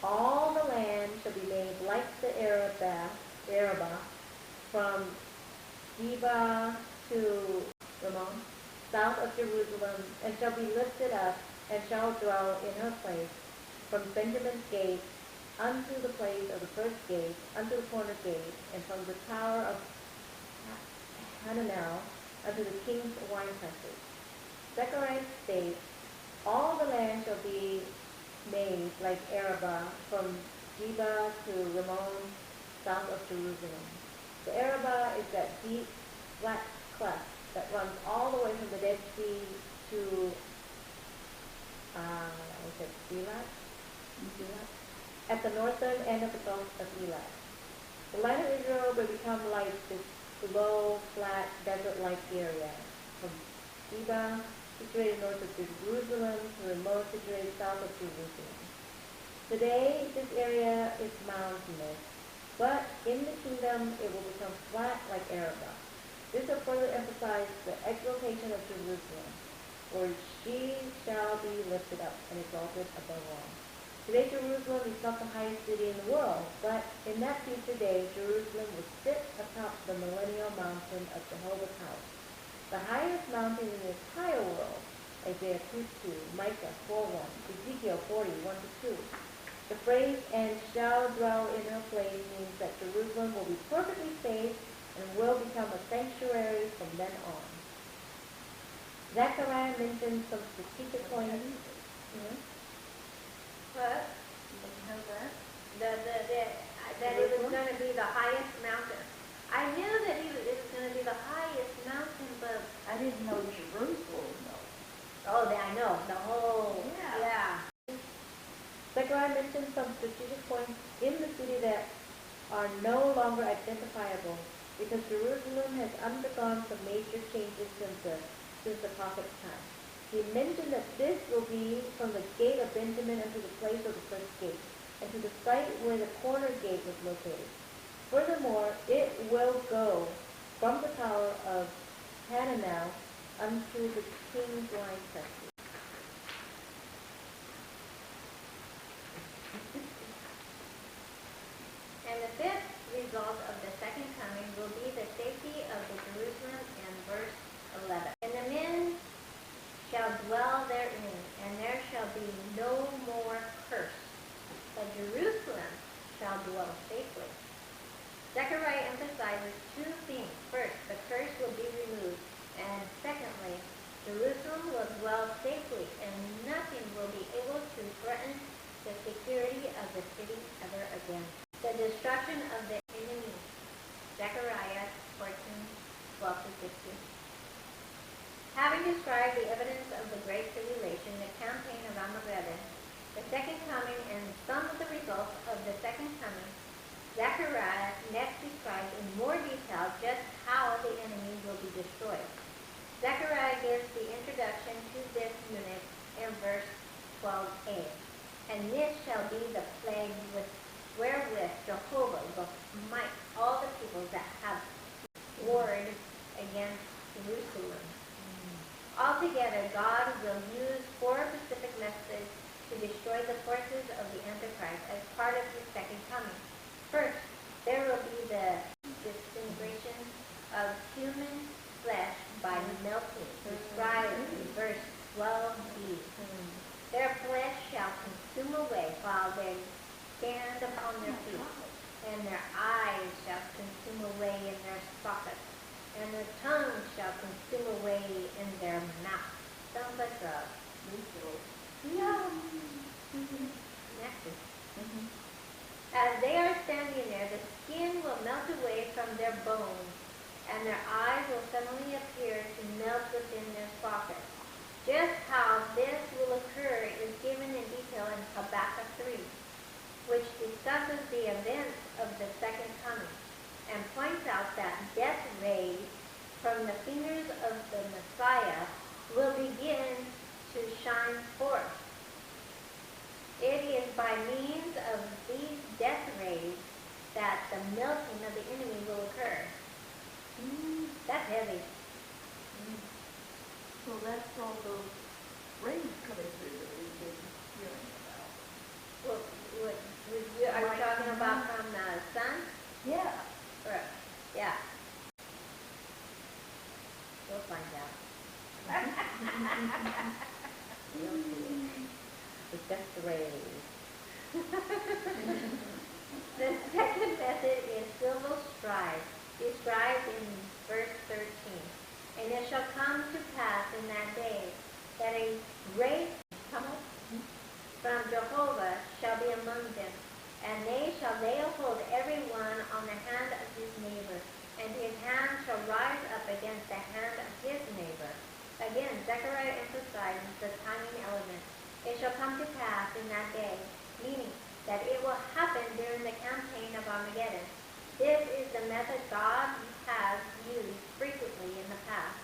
All the land shall be made like the Arabah, from Geba to Ramon, south of Jerusalem, and shall be lifted up, and shall dwell in her place, from Benjamin's gate unto the place of the first gate, unto the corner gate, and from the tower of Hananel unto the king's winepresses. Zechariah states, all the land shall be made like Arabah, from Geba to Ramon, south of Jerusalem. The Arabah is that deep, flat cleft that runs all the way from the Dead Sea to, Elat? At the northern end of the Gulf of Elat. The land of Israel will become like this low, flat, desert-like area, from Geba, situated north of Jerusalem, to Ramon, situated south of Jerusalem. Today, this area is mountainous, but in the kingdom it will become flat like Arabah. This will further emphasize the exaltation of Jerusalem, for she shall be lifted up and exalted above all. Today Jerusalem is not the highest city in the world, but in that future day Jerusalem will sit atop the millennial mountain of Jehovah's house, the highest mountain in the entire world. Isaiah 2:2, Micah 4:1, Ezekiel 40:1-2. The phrase, and shall dwell in her place, means that Jerusalem will be perfectly safe and will become a sanctuary from then on. Zechariah mentions some strategic points. What? That it was going to be the highest mountain. I knew that it was going to be the highest mountain, but I didn't know Jerusalem, though. oh, I know the whole. Yeah. Zechariah mentions some strategic points in the city that are no longer identifiable because Jerusalem has undergone some major changes since the prophet's time. He mentioned that this will be from the gate of Benjamin unto the place of the first gate, and to the site where the corner gate was located. Furthermore, it will go from the tower of Hananel unto the king's winepresses. And the fifth result of the second coming will be the safety of the Jerusalem in verse 11. And the men shall dwell therein, and there shall be no more curse, but Jerusalem shall dwell safely. Zechariah emphasizes two things. First, the curse will be removed, and secondly, Jerusalem will dwell safely, and nothing will be able to threaten the security of the city ever again. The destruction of the enemy. Zechariah 14:12-16. Having described the evidence of the Great Tribulation, the campaign of Armageddon, the second coming, and some of the results of the second coming, Zechariah next describes in more detail just how the enemy will be destroyed. Zechariah gives the introduction to this unit in verse 12a. And this shall be the plague wherewith Jehovah will smite all the peoples that have warred against Jerusalem. Altogether, God will use four specific methods to destroy the forces of the Antichrist as part of his second coming. First, there will be the disintegration of human flesh by melting, described in verse 12b. Their flesh shall consume away while they stand upon their feet, and their eyes shall consume away in their sockets, and their tongue shall consume away in their mouth. Sounds like a nasty. As they are standing there, the skin will melt away from their bones, and their eyes will suddenly appear to melt within their sockets. Just how this will occur is given in detail in Habakkuk 3, which discusses the events splendors of the Messiah will begin to shine forth. It is by means of these death rays that the melting of the enemy will occur. That's heavy. So that's all those rays coming through that we've been hearing about. Are you talking about from the sun? Yeah. Or, yeah. We'll find out. We'll see. It's just the rays. The second method is civil strife, described in verse 13. And it shall come to pass in that day that a great tumult from Jehovah shall be among them, and they shall lay hold every one on the hand of his neighbor, and his hand shall rise up against the hand of his neighbor. Again, Zechariah emphasizes the timing element. It shall come to pass in that day, meaning that it will happen during the campaign of Armageddon. This is the method God has used frequently in the past.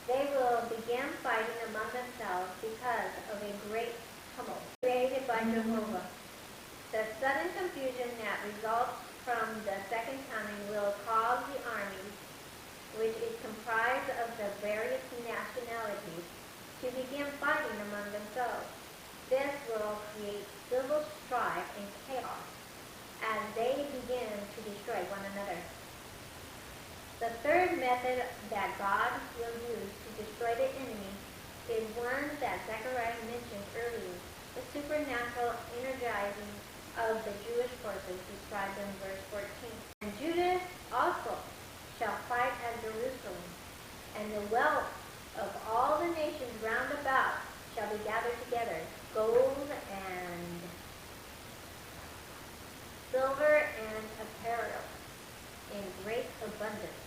They will begin fighting among themselves because of a great tumult created by Jehovah. The sudden confusion that results from the second coming will cause the armies, which is comprised of the various nationalities, to begin fighting among themselves. This will create civil strife and chaos as they begin to destroy one another. The third method that God will use to destroy the enemy is one that Zechariah mentioned earlier, the supernatural energizing of the Jewish forces described in verse 14. And Judah also shall fight at Jerusalem, and the wealth of all the nations round about shall be gathered together, gold and silver and apparel in great abundance.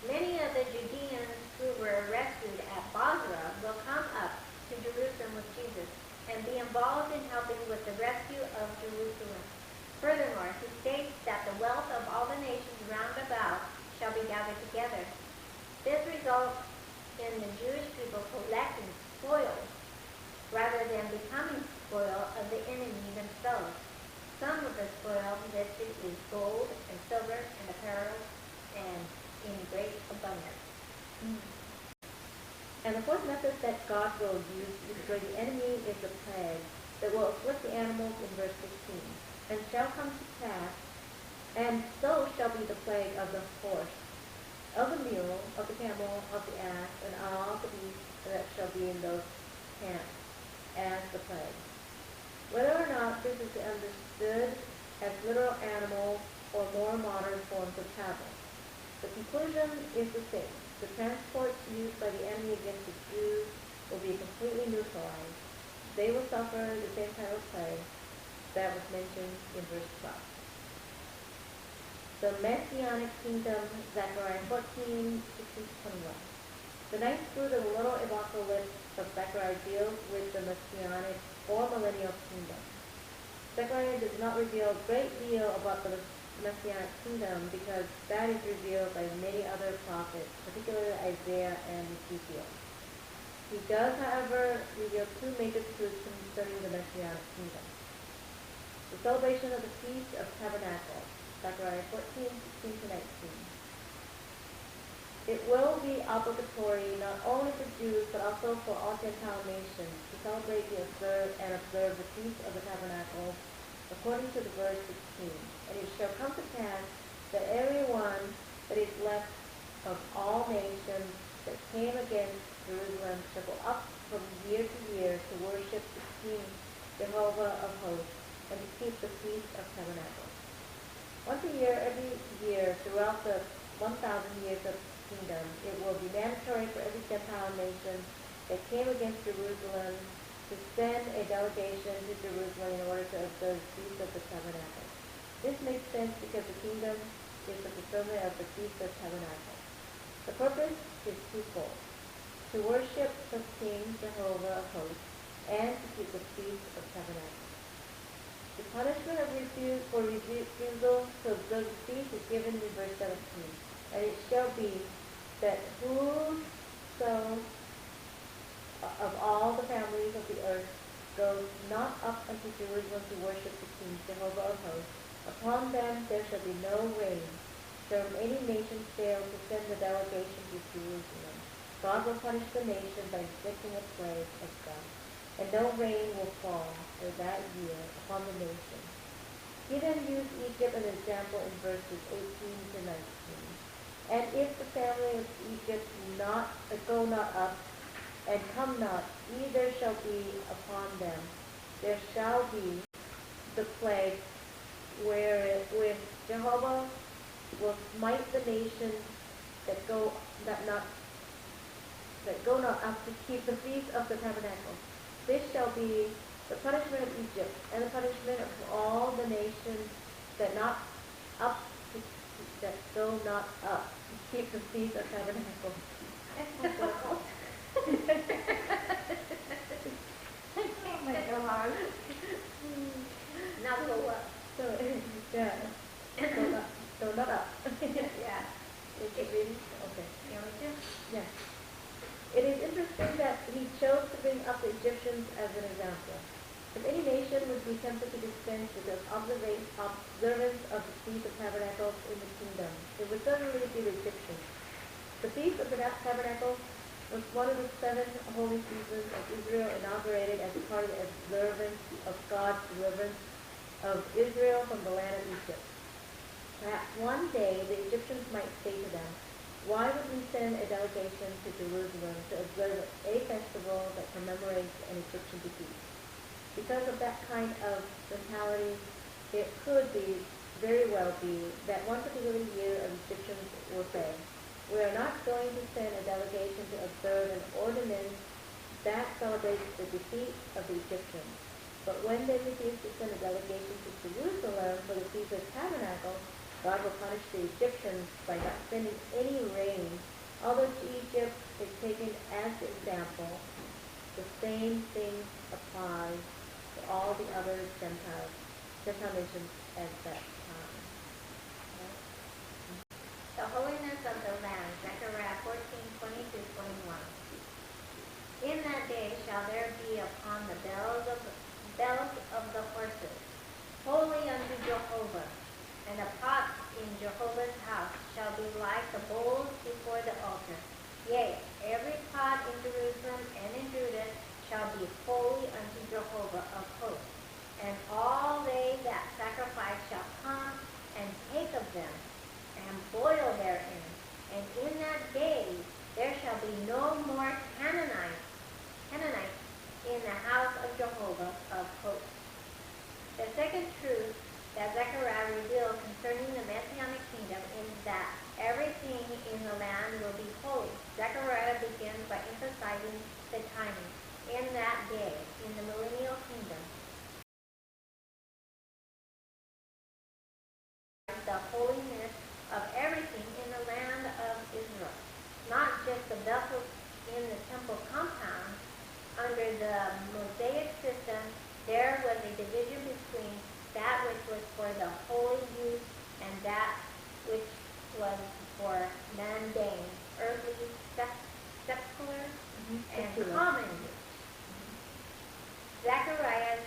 Many of the Judeans who were rescued at Basra will come up to Jerusalem with Jesus and be involved in helping with the rescue of Jerusalem. Furthermore, he states that the wealth of all the nations round about shall be gathered together. This results in the Jewish people collecting spoils rather than becoming spoil of the enemy themselves. Some of the spoil listed is gold and silver and apparel and in great abundance. And the fourth method that God will use to destroy the enemy is the plague that will afflict the animals in verse 16. And shall come to pass, and so shall be the plague of the horse, of the mule, of the camel, of the ass, and all the beasts that shall be in those camps, as the plague. Whether or not this is understood as literal animal or more modern forms of travel, the conclusion is the same. The transports used by the enemy against the Jews will be completely neutralized. They will suffer the same kind of plague that was mentioned in verse 12. The Messianic Kingdom, Zechariah 14, 16-21. The ninth fruit of the little apocalypse of Zechariah deals with the Messianic or millennial kingdom. Zechariah does not reveal a great deal about the Messianic kingdom because that is revealed by many other prophets, particularly Isaiah and Ezekiel. He does, however, reveal two major truths concerning the Messianic kingdom. The celebration of the Feast of Tabernacles, Zechariah 14, 16-19. It will be obligatory not only for Jews but also for all Gentile nations to celebrate and observe the Feast of the Tabernacles according to the verse 16. And it shall come to pass that every one that is left of all nations that came against Jerusalem shall go up from year to year to worship the King Jehovah of hosts and to keep the Feast of Tabernacles. Once a year, every year, throughout the 1,000 years of kingdom, it will be mandatory for every Gentile nation that came against Jerusalem to send a delegation to Jerusalem in order to observe the Feast of the Tabernacle. This makes sense because the kingdom is the fulfillment of the Feast of Tabernacles. The purpose is twofold: to worship the King Jehovah of hosts and to keep the Feast of Tabernacles. The punishment of refusal to observe the feast is given in verse 17. And it shall be that whoso of all the families of the earth goes not up unto Jerusalem to worship the King Jehovah of hosts, upon them there shall be no rain, shall any nation fail to send a delegation to Jerusalem. God will punish the nation by inflicting a plague of drought, and no rain will fall for that year upon the nation. He then used Egypt as an example in verses 18 to 19. And if the family of Egypt go not up, and come not, neither shall be upon them. There shall be the plague where Jehovah will smite the nations that go not up to keep the feast of the tabernacle. This shall be the punishment of Egypt, and the punishment of all the nations that go not up to keep the feast of tabernacle. Make it hard. Not go up. So, yeah. So not up. Yeah. Did you read? Okay. You want me to? Yeah. It is interesting that he chose to bring up the Egyptians as an example. If any nation would be tempted to dispense with the observance of the Feast of Tabernacles in the kingdom, it would certainly be the Egyptians. The Feast of the Tabernacle was one of the 7 holy seasons of Israel, inaugurated as part of the observance of God's deliverance of Israel from the land of Egypt. Perhaps one day the Egyptians might say to them, "Why would we send a delegation to Jerusalem to observe a festival that commemorates an Egyptian defeat?" Because of that kind of mentality, it could very well be that one particular year of Egyptians will say, "We are not going to send a delegation to observe an ordinance that celebrates the defeat of the Egyptians." But when they refuse to send a delegation to Jerusalem for the Feast of Tabernacles, God will punish the Egyptians by not sending any rain. Although Egypt is taken as the example, the same thing applies to all the other Gentile nations at that time. The holiness of the land, Zechariah 14:20-21. In that day shall there be upon the bells of the horses, holy unto Jehovah, and the pots in Jehovah's house shall be like the bowls before the altar. Yea, every pot in Jerusalem and in Judah shall be holy unto Jehovah of hosts. And all they that sacrifice shall come and take of them, and boil therein. And in that day there shall be no more Canaanites in the house of Jehovah of hosts. The second truth that Zechariah revealed concerning the Messianic kingdom is that everything in the land will be holy. Zechariah begins by emphasizing the timing. In that day, in the millennial kingdom, the holiness of everything in the land of Israel, not just the vessels in the temple compound. Under the Mosaic system, there was a division between that which was for the holy use and that which was for mundane, earthly, secular, and common use. Zechariah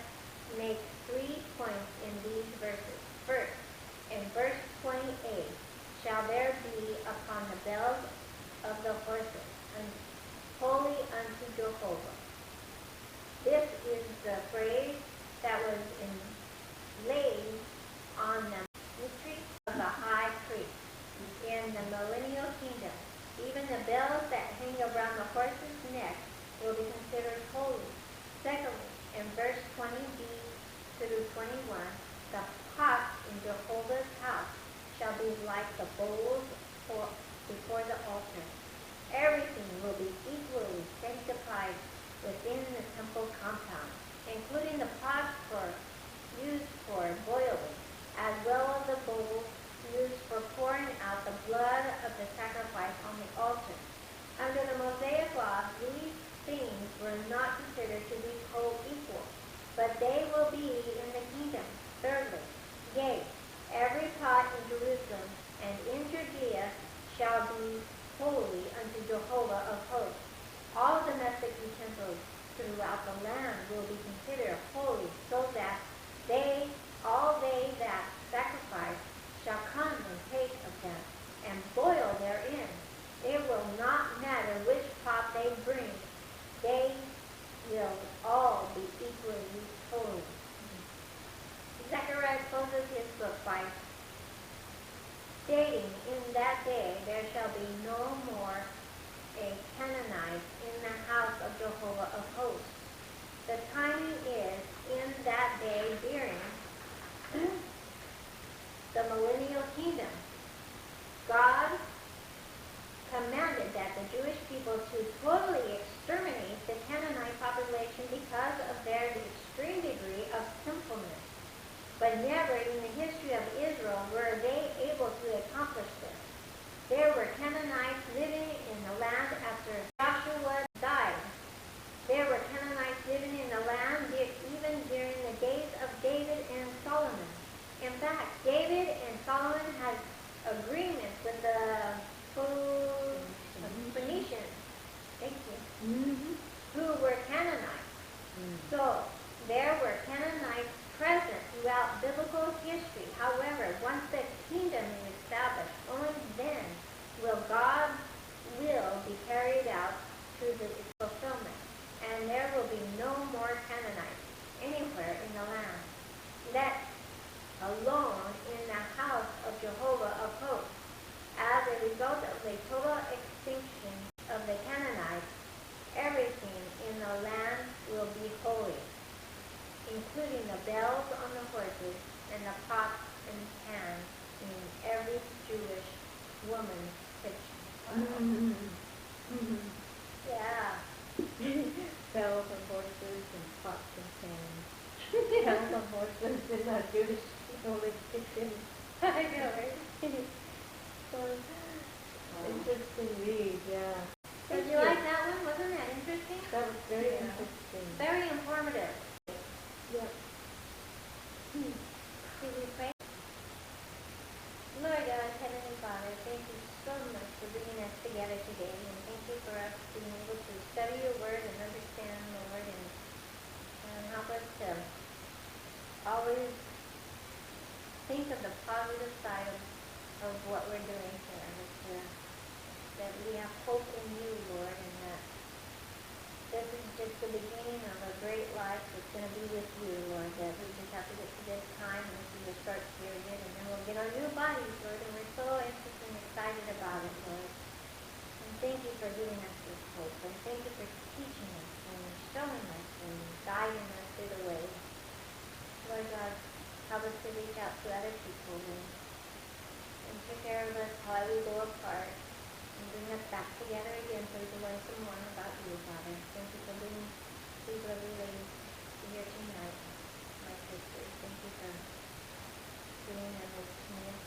makes 3 points in these verses. First, in verse 28, shall there be upon the bells of the horses, and holy unto Jehovah. This is the phrase that was laid on the ministry of the high priest. In the millennial kingdom, even the bells that hang around the horse's neck will be considered holy. Secondly, in verse 20b through 21, the pots in Jehovah's house shall be like the bowls before the altar. Everything will be equally sanctified within the temple compound, including the pots used for boiling, as well as the bowls used for pouring out the blood of the sacrifice on the altar. Under the Mosaic law, these things were not considered to be co-equal, but they will be in the kingdom. Thirdly, yea, every pot in Jerusalem and in Judea shall be holy to Jehovah of hosts. All domestic utensils throughout the land will be considered holy, so that all they that sacrifice shall come and take of them, and boil therein. It will not matter which pot they bring, they will all be equally holy. Zechariah closes his book by stating, in that day there shall be no more a Canaanite in the house of Jehovah of hosts. The timing is in that day during the millennial kingdom. God commanded that the Jewish people to totally exterminate the Canaanite population because of their extreme degree of sinfulness. But never in the history of Israel were they able to accomplish this. There were Canaanites living in the land after Joshua died. There were Canaanites living in the land even during the days of David and Solomon. In fact, David and Solomon had agreements with the Phoenicians, thank you, who were Canaanites. So there were Canaanites present throughout biblical history. However, once the kingdom is established, only then will God's will be carried out to the fulfillment, and there will be no more Canaanites anywhere in the land, let alone in the house of Jehovah of hosts. As a result of the total extinction of the Canaanites, everything in the land will be holy, including the bells on the horses and the pots and pans in every Jewish woman's kitchen. Yeah. Bells and horses and pots and pans. Bells and horses in the Jewish woman's kitchen. I know, right? Interesting read, yeah. Did you like that one? Wasn't that interesting? That was very Yeah. interesting. Very informative. Yep. Did we pray? Lord God, Heavenly Father, thank you so much for bringing us together today, and thank you for us being able to study your word and understand, Lord, and help us to always think of the positive side of what we're doing here, that we have hope in you, Lord, and that this is just the beginning of a great life that's going to be with you, Lord, that we just have to get to this time, and this is the start period, and then we'll get our new bodies, Lord, and we're so interested and excited about it, Lord. And thank you for giving us this hope, and thank you for teaching us and showing us and guiding us through the way. Lord God, help us to reach out to other people and take care of us while we go apart, and bring us back together again so we can learn some more about you, Father. Thank you for bringing these lovely ladies here tonight, my sisters. Thank you for bringing them with me and